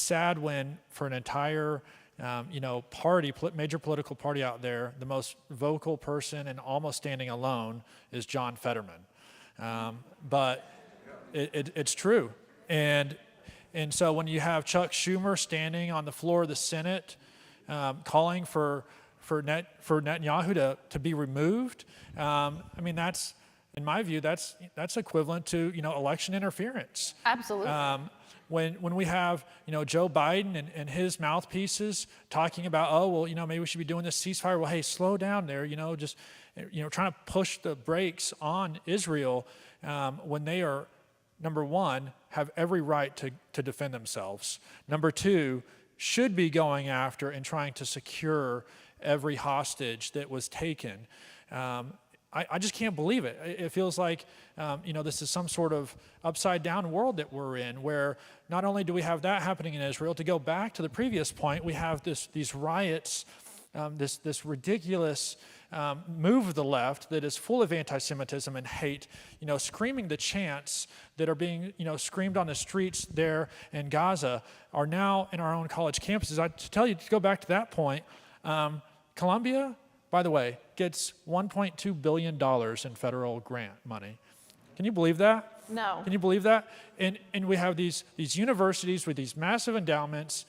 sad when for an entire major political party out there, the most vocal person and almost standing alone is John Fetterman. But it's true. And so when you have Chuck Schumer standing on the floor of the Senate calling for Netanyahu to be removed, that's in my view, that's equivalent to election interference. Absolutely. When we have Joe Biden and his mouthpieces talking about, oh well, maybe we should be doing this ceasefire. Well, hey, slow down there. Just trying to push the brakes on Israel when they are, number one, have every right to defend themselves. Number two, should be going after and trying to secure every hostage that was taken. I just can't believe it. It feels like, this is some sort of upside down world that we're in, where not only do we have that happening in Israel, to go back to the previous point, we have these riots, this ridiculous move of the left that is full of anti-Semitism and hate, screaming the chants that are being, screamed on the streets there in Gaza are now in our own college campuses. To tell you, to go back to that point, Columbia, by the way, gets $1.2 billion in federal grant money. Can you believe that? No. Can you believe that? And we have these universities with these massive endowments,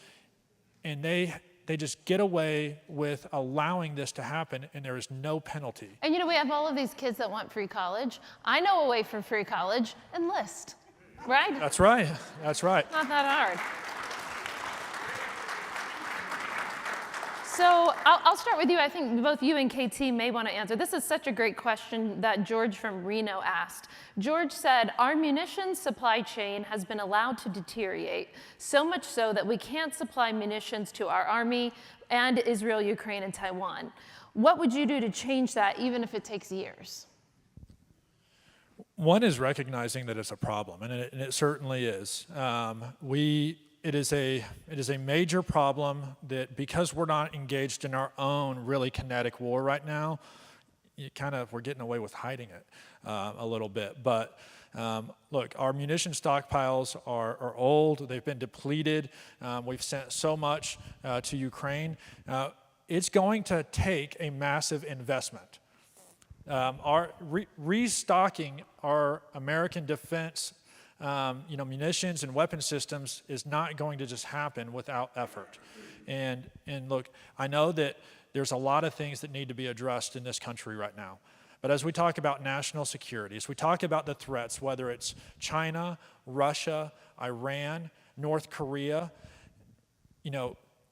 and they just get away with allowing this to happen, and there is no penalty. And we have all of these kids that want free college. I know a way for free college: enlist, right? That's right. That's right. Not that hard. So I'll start with you. I think both you and KT may want to answer. This is such a great question that George from Reno asked. George said, our munitions supply chain has been allowed to deteriorate, so much so that we can't supply munitions to our army and Israel, Ukraine, and Taiwan. What would you do to change that, even if it takes years? One is recognizing that it's a problem, and it certainly is. It is a major problem that, because we're not engaged in our own really kinetic war right now, we're getting away with hiding it a little bit. But look, our munition stockpiles are old. They've been depleted. We've sent so much to Ukraine. It's going to take a massive investment. Restocking our American defense munitions and weapon systems is not going to just happen without effort. And look, I know that there's a lot of things that need to be addressed in this country right now. But as we talk about national security, as we talk about the threats, whether it's China, Russia, Iran, North Korea,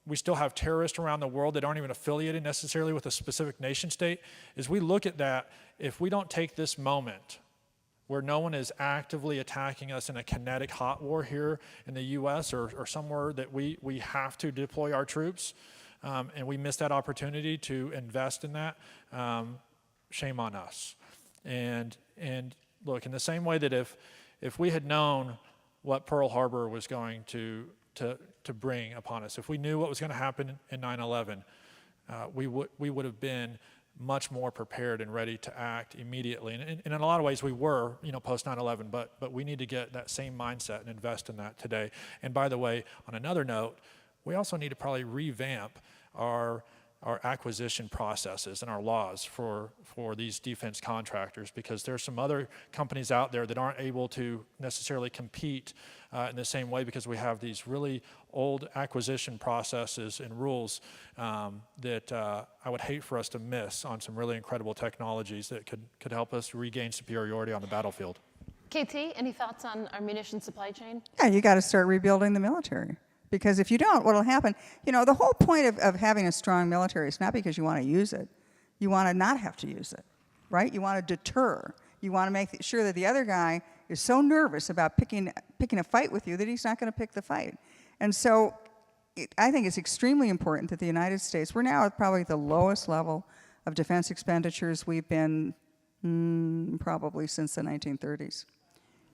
we still have terrorists around the world that aren't even affiliated necessarily with a specific nation state. As we look at that, if we don't take this moment where no one is actively attacking us in a kinetic hot war here in the U.S. or somewhere that we have to deploy our troops, and we miss that opportunity to invest in that, shame on us. And look, in the same way that if we had known what Pearl Harbor was going to bring upon us, if we knew what was going to happen in 9/11, we would have been much more prepared and ready to act immediately. And in a lot of ways we were, post 9/11, but we need to get that same mindset and invest in that today. And by the way, on another note, we also need to probably revamp our acquisition processes and our laws for these defense contractors, because there's some other companies out there that aren't able to necessarily compete in the same way, because we have these really old acquisition processes and rules that I would hate for us to miss on some really incredible technologies that could help us regain superiority on the battlefield. KT, any thoughts on our munition supply chain? Yeah, you got to start rebuilding the military. Because if you don't, what will happen, the whole point of having a strong military is not because you want to use it. You want to not have to use it, right? You want to deter. You want to make sure that the other guy is so nervous about picking a fight with you that he's not going to pick the fight. And so I think it's extremely important that the United States, we're now at probably the lowest level of defense expenditures we've been probably since the 1930s.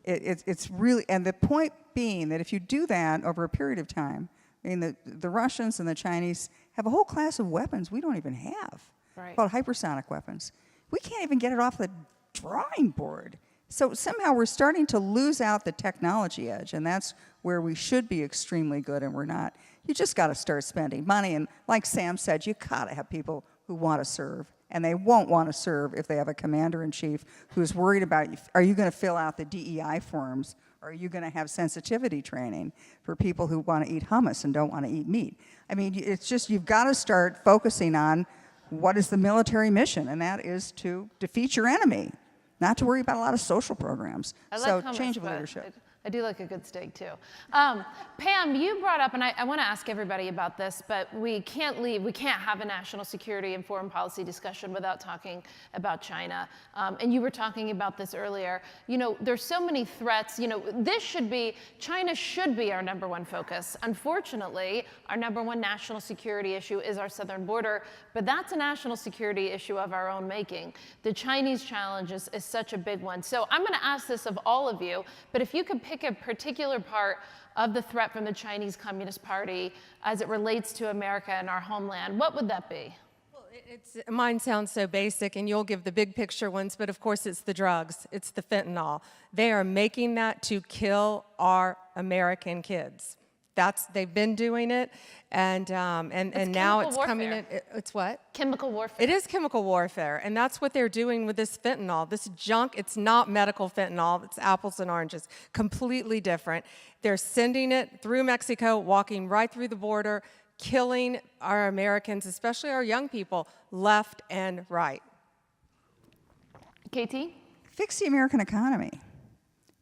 It's really, and the point being that if you do that over a period of time, the Russians and the Chinese have a whole class of weapons we don't even have, called hypersonic weapons. We can't even get it off the drawing board. So somehow we're starting to lose out the technology edge, and that's where we should be extremely good, and we're not. You just got to start spending money, and like Sam said, you got to have people who want to serve. And they won't want to serve if they have a commander-in-chief who's worried about, are you going to fill out the DEI forms, or are you going to have sensitivity training for people who want to eat hummus and don't want to eat meat? I mean, it's just, you've got to start focusing on what is the military mission, and that is to defeat your enemy. not to worry about a lot of social programs. I like So hummus, change of but leadership. I do like a good steak too. Pam, you brought up, and I want to ask everybody about this, but we can't have a national security and foreign policy discussion without talking about China. And you were talking about this earlier. You know, there's so many threats. You know, China should be our #1 focus. Unfortunately, our #1 national security issue is our southern border, but that's a national security issue of our own making. The Chinese challenge is such a big one. So I'm going to ask this of all of you, but if you could pick a particular part of the threat from the Chinese Communist Party as it relates to America and our homeland, what would that be? Well, mine sounds so basic, and you'll give the big picture ones, but of course it's the drugs. It's the fentanyl. They are making that to kill our American kids. They've been doing it, and now it's coming in. It's what? Chemical warfare. It is chemical warfare, and that's what they're doing with this fentanyl. This junk, it's not medical fentanyl. It's apples and oranges, completely different. They're sending it through Mexico, walking right through the border, killing our Americans, especially our young people, left and right. KT? Fix the American economy.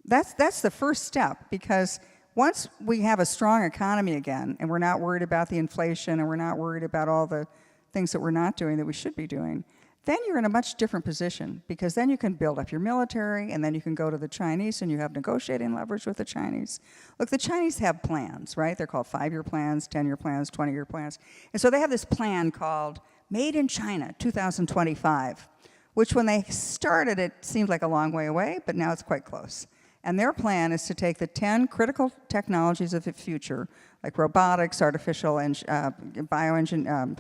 That's the first step, because once we have a strong economy again, and we're not worried about the inflation, and we're not worried about all the things that we're not doing that we should be doing, then you're in a much different position, because then you can build up your military, and then you can go to the Chinese, and you have negotiating leverage with the Chinese. Look, the Chinese have plans, right? They're called 5-year plans, 10-year plans, 20-year plans. And so they have this plan called Made in China 2025, which when they started, it seemed like a long way away, but now it's quite close. And their plan is to take the 10 critical technologies of the future, like robotics, artificial and bioengineering,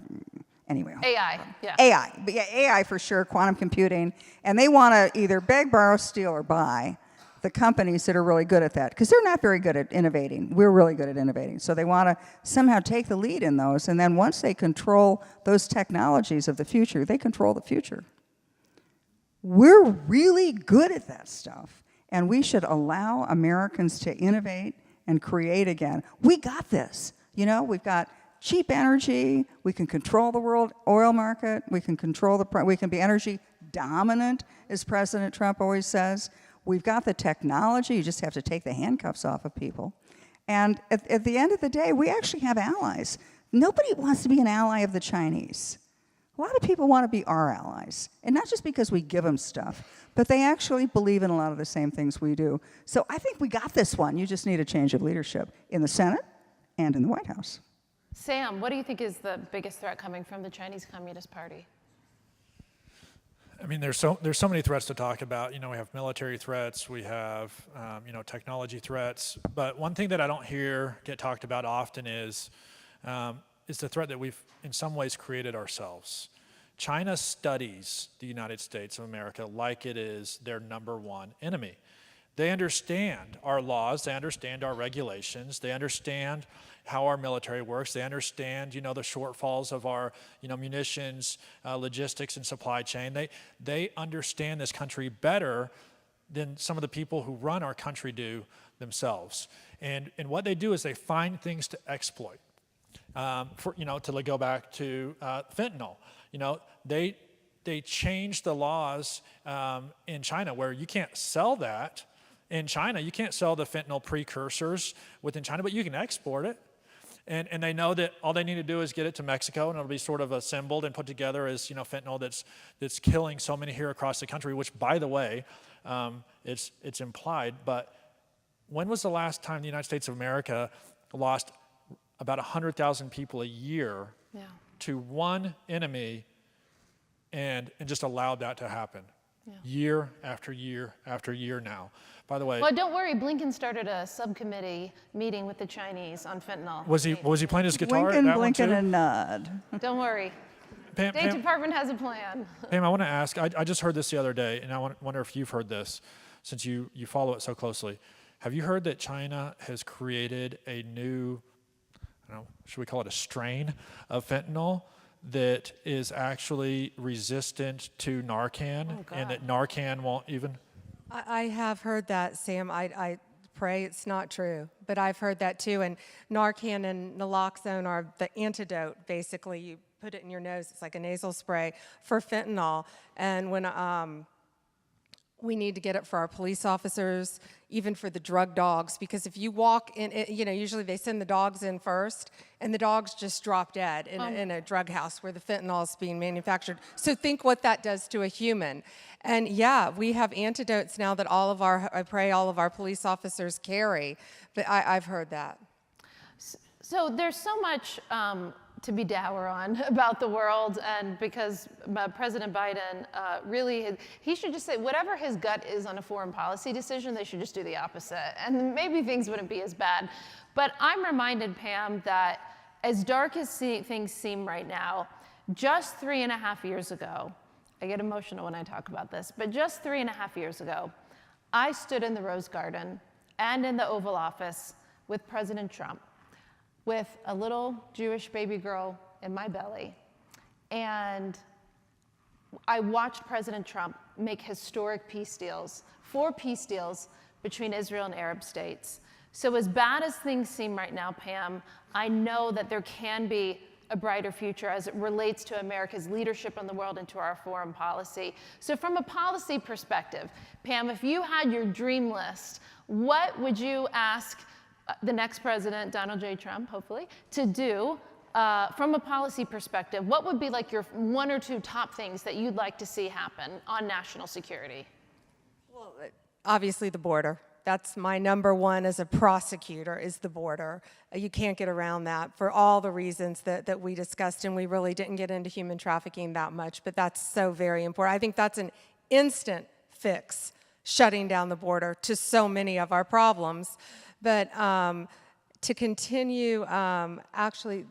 anyway. AI, yeah. AI for sure, quantum computing. And they want to either beg, borrow, steal, or buy the companies that are really good at that, because they're not very good at innovating. We're really good at innovating. So they want to somehow take the lead in those, and then once they control those technologies of the future, they control the future. We're really good at that stuff. And we should allow Americans to innovate and create again. We got this. You know, we've got cheap energy. We can control the world oil market. We can control we can be energy dominant, as President Trump always says. We've got the technology. You just have to take the handcuffs off of people. And at the end of the day, we actually have allies. Nobody wants to be an ally of the Chinese. A lot of people want to be our allies, and not just because we give them stuff, but they actually believe in a lot of the same things we do. So I think we got this one. You just need a change of leadership in the Senate and in the White House. Sam, what do you think is the biggest threat coming from the Chinese Communist Party? I mean, there's so many threats to talk about. You know, we have military threats, we have technology threats. But one thing that I don't hear get talked about often is the threat that we've in some ways created ourselves. China studies the United States of America like it is their #1 enemy. They understand our laws, they understand our regulations, they understand how our military works, they understand, the shortfalls of our, munitions, logistics, and supply chain. They understand this country better than some of the people who run our country do themselves. And what they do is they find things to exploit. To go back to fentanyl, they changed the laws in China where you can't sell that in China. You can't sell the fentanyl precursors within China, but you can export it. And they know that all they need to do is get it to Mexico, and it'll be sort of assembled and put together as fentanyl that's killing so many here across the country. Which, by the way, it's implied. But when was the last time the United States of America lost about 100,000 people a year to one enemy and just allowed that to happen year after year after year now? By the way, well, don't worry, Blinken started a subcommittee meeting with the Chinese on fentanyl. Was he playing his guitar? Blinken and nod. Don't worry. Pam, State Department has a plan. Pam, I want to ask, I just heard this the other day, and I wonder if you've heard this, since you follow it so closely. Have you heard that China has created a new, should we call it a strain of fentanyl that is actually resistant to Narcan, and that Narcan won't even? I have heard that, Sam. I pray it's not true, but I've heard that too. And Narcan and naloxone are the antidote, basically. You put it in your nose. It's like a nasal spray for fentanyl. And We need to get it for our police officers, even for the drug dogs, because if you walk in, usually they send the dogs in first, and the dogs just drop dead in a drug house where the fentanyl is being manufactured. So think what that does to a human. And yeah, we have antidotes now that I pray all of our police officers carry, but I've heard that. So there's so much to be dour on about the world, and because President Biden he should just say whatever his gut is on a foreign policy decision, they should just do the opposite, and maybe things wouldn't be as bad. But I'm reminded, Pam, that as dark as things seem right now, just 3.5 years ago, I get emotional when I talk about this, but just 3.5 years ago, I stood in the Rose Garden and in the Oval Office with President Trump, with a little Jewish baby girl in my belly. And I watched President Trump make historic peace deals, 4 peace deals between Israel and Arab states. So as bad as things seem right now, Pam, I know that there can be a brighter future as it relates to America's leadership in the world and to our foreign policy. So from a policy perspective, Pam, if you had your dream list, what would you ask the next president, Donald J. Trump, hopefully, to do from a policy perspective? What would be like your 1 or 2 top things that you'd like to see happen on national security? Well, obviously the border. That's my number one as a prosecutor, is the border. You can't get around that for all the reasons that we discussed, and we really didn't get into human trafficking that much, but that's so very important. I think that's an instant fix, shutting down the border to so many of our problems. But to continue, actually,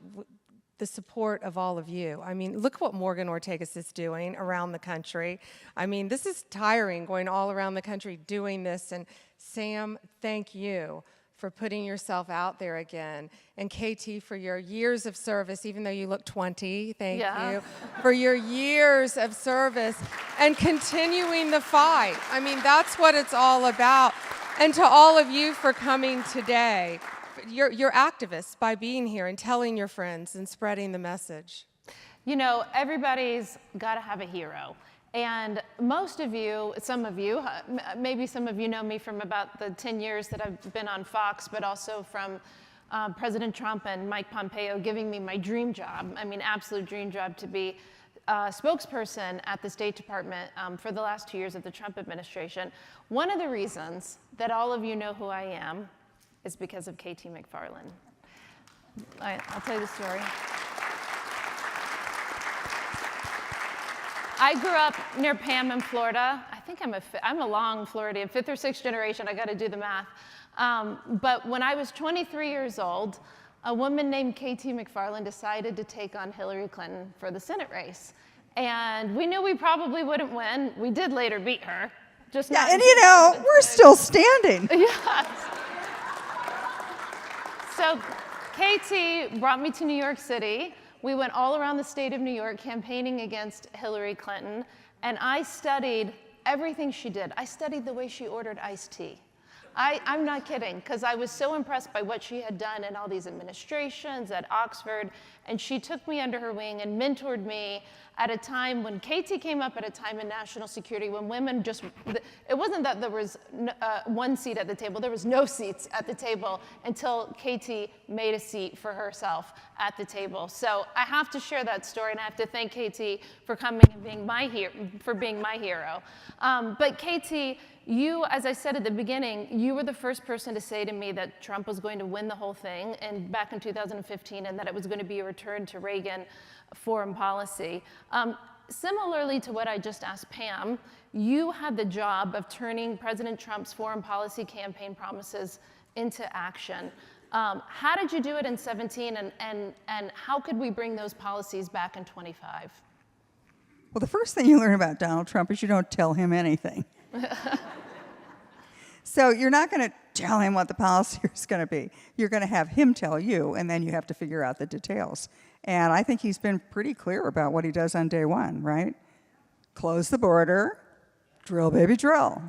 the support of all of you. I mean, look what Morgan Ortagus is doing around the country. I mean, this is tiring, going all around the country doing this. And Sam, thank you for putting yourself out there again. And KT, for your years of service, even though you look 20, thank you, for your years of service and continuing the fight. I mean, that's what it's all about. And to all of you for coming today. You're activists by being here and telling your friends and spreading the message. You know, everybody's got to have a hero. And most of you, some of you, maybe some of you know me from about the 10 years that I've been on Fox, but also from President Trump and Mike Pompeo giving me my dream job. I mean, absolute dream job to be spokesperson at the State Department for the last 2 years of the Trump administration. One of the reasons that all of you know who I am is because of KT McFarland. I'll tell you the story. I grew up near Pam in Florida. I think I'm a long Floridian, 5th or 6th generation. I got to do the math. But when I was 23 years old, a woman named KT McFarland decided to take on Hillary Clinton for the Senate race. And we knew we probably wouldn't win. We did later beat her. Just yeah, and you know, we're still standing. Yes. So KT brought me to New York City. We went all around the state of New York campaigning against Hillary Clinton, and I studied everything she did. I studied the way she ordered iced tea. I'm not kidding, because I was so impressed by what she had done in all these administrations at Oxford, and she took me under her wing and mentored me at a time when KT came up at a time in national security when women just, it wasn't that there was one seat at the table, there was no seats at the table until KT made a seat for herself at the table. So I have to share that story, and I have to thank KT for coming and being my hero. But KT, you, as I said at the beginning, you were the first person to say to me that Trump was going to win the whole thing back in 2015, and that it was going to be a return to Reagan foreign policy. Similarly to what I just asked Pam, you had the job of turning President Trump's foreign policy campaign promises into action. How did you do it in 17, and how could we bring those policies back in 25? Well, the first thing you learn about Donald Trump is you don't tell him anything. So you're not going to tell him what the policy is going to be. You're going to have him tell you, and then you have to figure out the details. And I think he's been pretty clear about what he does on day one, right? Close the border, drill, baby, drill.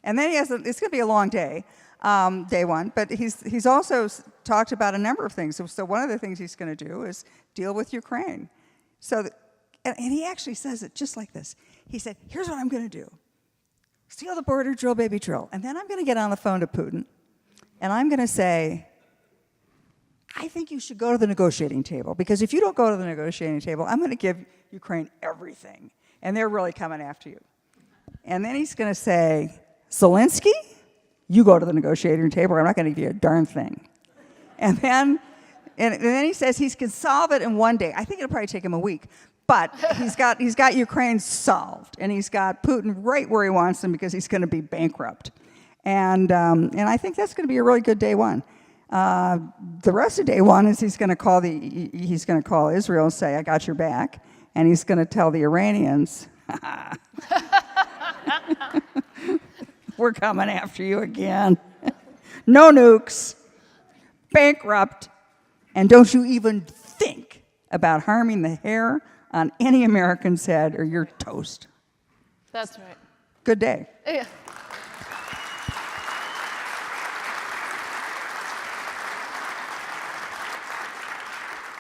And then it's going to be a long day, day one, but he's also talked about a number of things. So one of the things he's going to do is deal with Ukraine. And he actually says it just like this. He said, here's what I'm going to do. seal the border, drill, baby, drill. And then I'm going to get on the phone to Putin, and I'm going to say, I think you should go to the negotiating table, because if you don't go to the negotiating table, I'm going to give Ukraine everything, and they're really coming after you. And then he's going to say, Zelensky, you go to the negotiating table, or I'm not going to give you a darn thing. And then he says he can solve it in one day. I think it'll probably take him a week. But he's got Ukraine solved, and he's got Putin right where he wants him, because he's going to be bankrupt. And I think that's going to be a really good day one. The rest of day one is he's going to call Israel and say, I got your back. And he's going to tell the Iranians, we're coming after you again. No nukes, bankrupt, and don't you even think about harming the hair on any American's head, or you're toast. That's right. Good day. Yeah.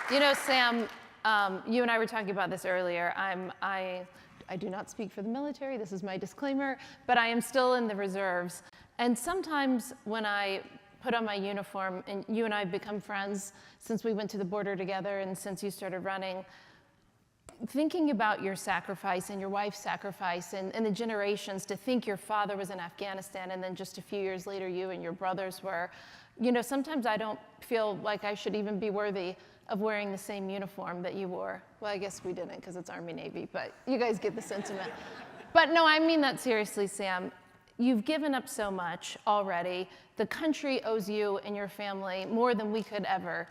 You know, Sam, you and I were talking about this earlier. I do not speak for the military. This is my disclaimer, but I am still in the reserves. And sometimes when I put on my uniform, and you and I have become friends since we went to the border together and since you started running, thinking about your sacrifice and your wife's sacrifice and the generations, to think your father was in Afghanistan and then just a few years later you and your brothers were, you know, sometimes I don't feel like I should even be worthy of wearing the same uniform that you wore. Well, I guess we didn't, because it's Army-Navy, but you guys get the sentiment. But no, I mean that seriously, Sam. You've given up so much already. The country owes you and your family more than we could ever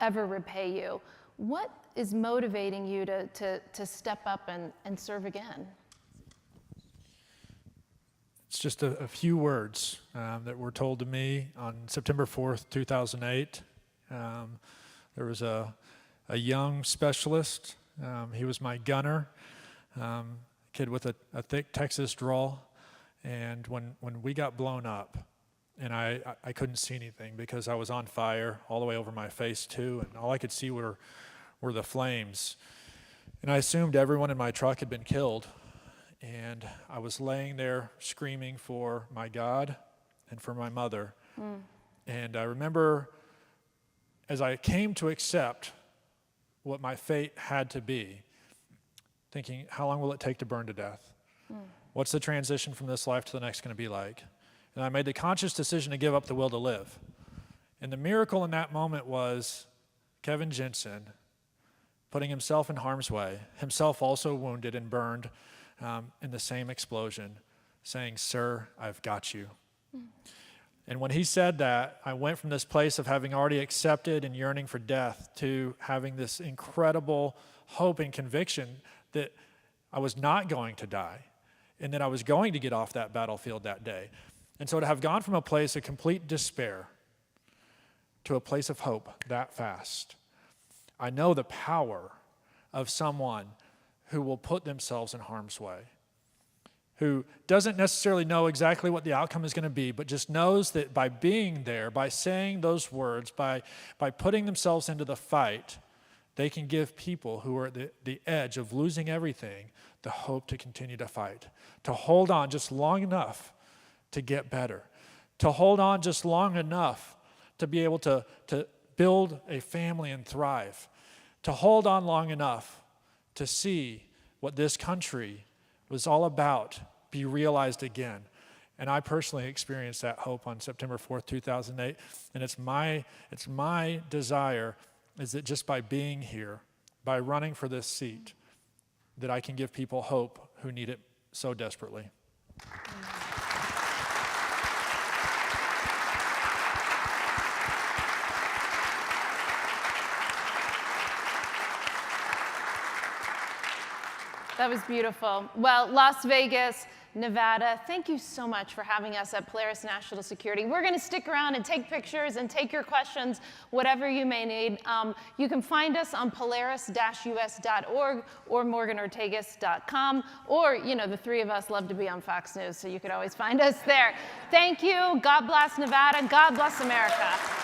repay you. What is motivating you to step up and serve again? It's just a few words that were told to me on September 4th, 2008. There was a young specialist. He was my gunner, kid with a thick Texas drawl. And when we got blown up, and I couldn't see anything because I was on fire all the way over my face too, and all I could see were the flames. And I assumed everyone in my truck had been killed. And I was laying there screaming for my God and for my mother. And I remember, as I came to accept what my fate had to be, thinking, how long will it take to burn to death? What's the transition from this life to the next going to be like? And I made the conscious decision to give up the will to live. And the miracle in that moment was Kevin Jensen putting himself in harm's way, himself also wounded and burned in the same explosion, saying, "Sir, I've got you." And when he said that, I went from this place of having already accepted and yearning for death to having this incredible hope and conviction that I was not going to die and that I was going to get off that battlefield that day. And so to have gone from a place of complete despair to a place of hope that fast, I know the power of someone who will put themselves in harm's way, who doesn't necessarily know exactly what the outcome is going to be, but just knows that by being there, by saying those words, by putting themselves into the fight, they can give people who are at the edge of losing everything the hope to continue to fight, to hold on just long enough to get better, to hold on just long enough to be able to build a family and thrive, to hold on long enough to see what this country was all about be realized again. And I personally experienced that hope on September 4th, 2008. And it's my desire is that just by being here, by running for this seat, that I can give people hope who need it so desperately. That was beautiful. Well, Las Vegas, Nevada, thank you so much for having us at Polaris National Security. We're going to stick around and take pictures and take your questions, whatever you may need. You can find us on polaris-us.org or morganortagus.com, or, you know, the three of us love to be on Fox News, so you could always find us there. Thank you. God bless Nevada. God bless America.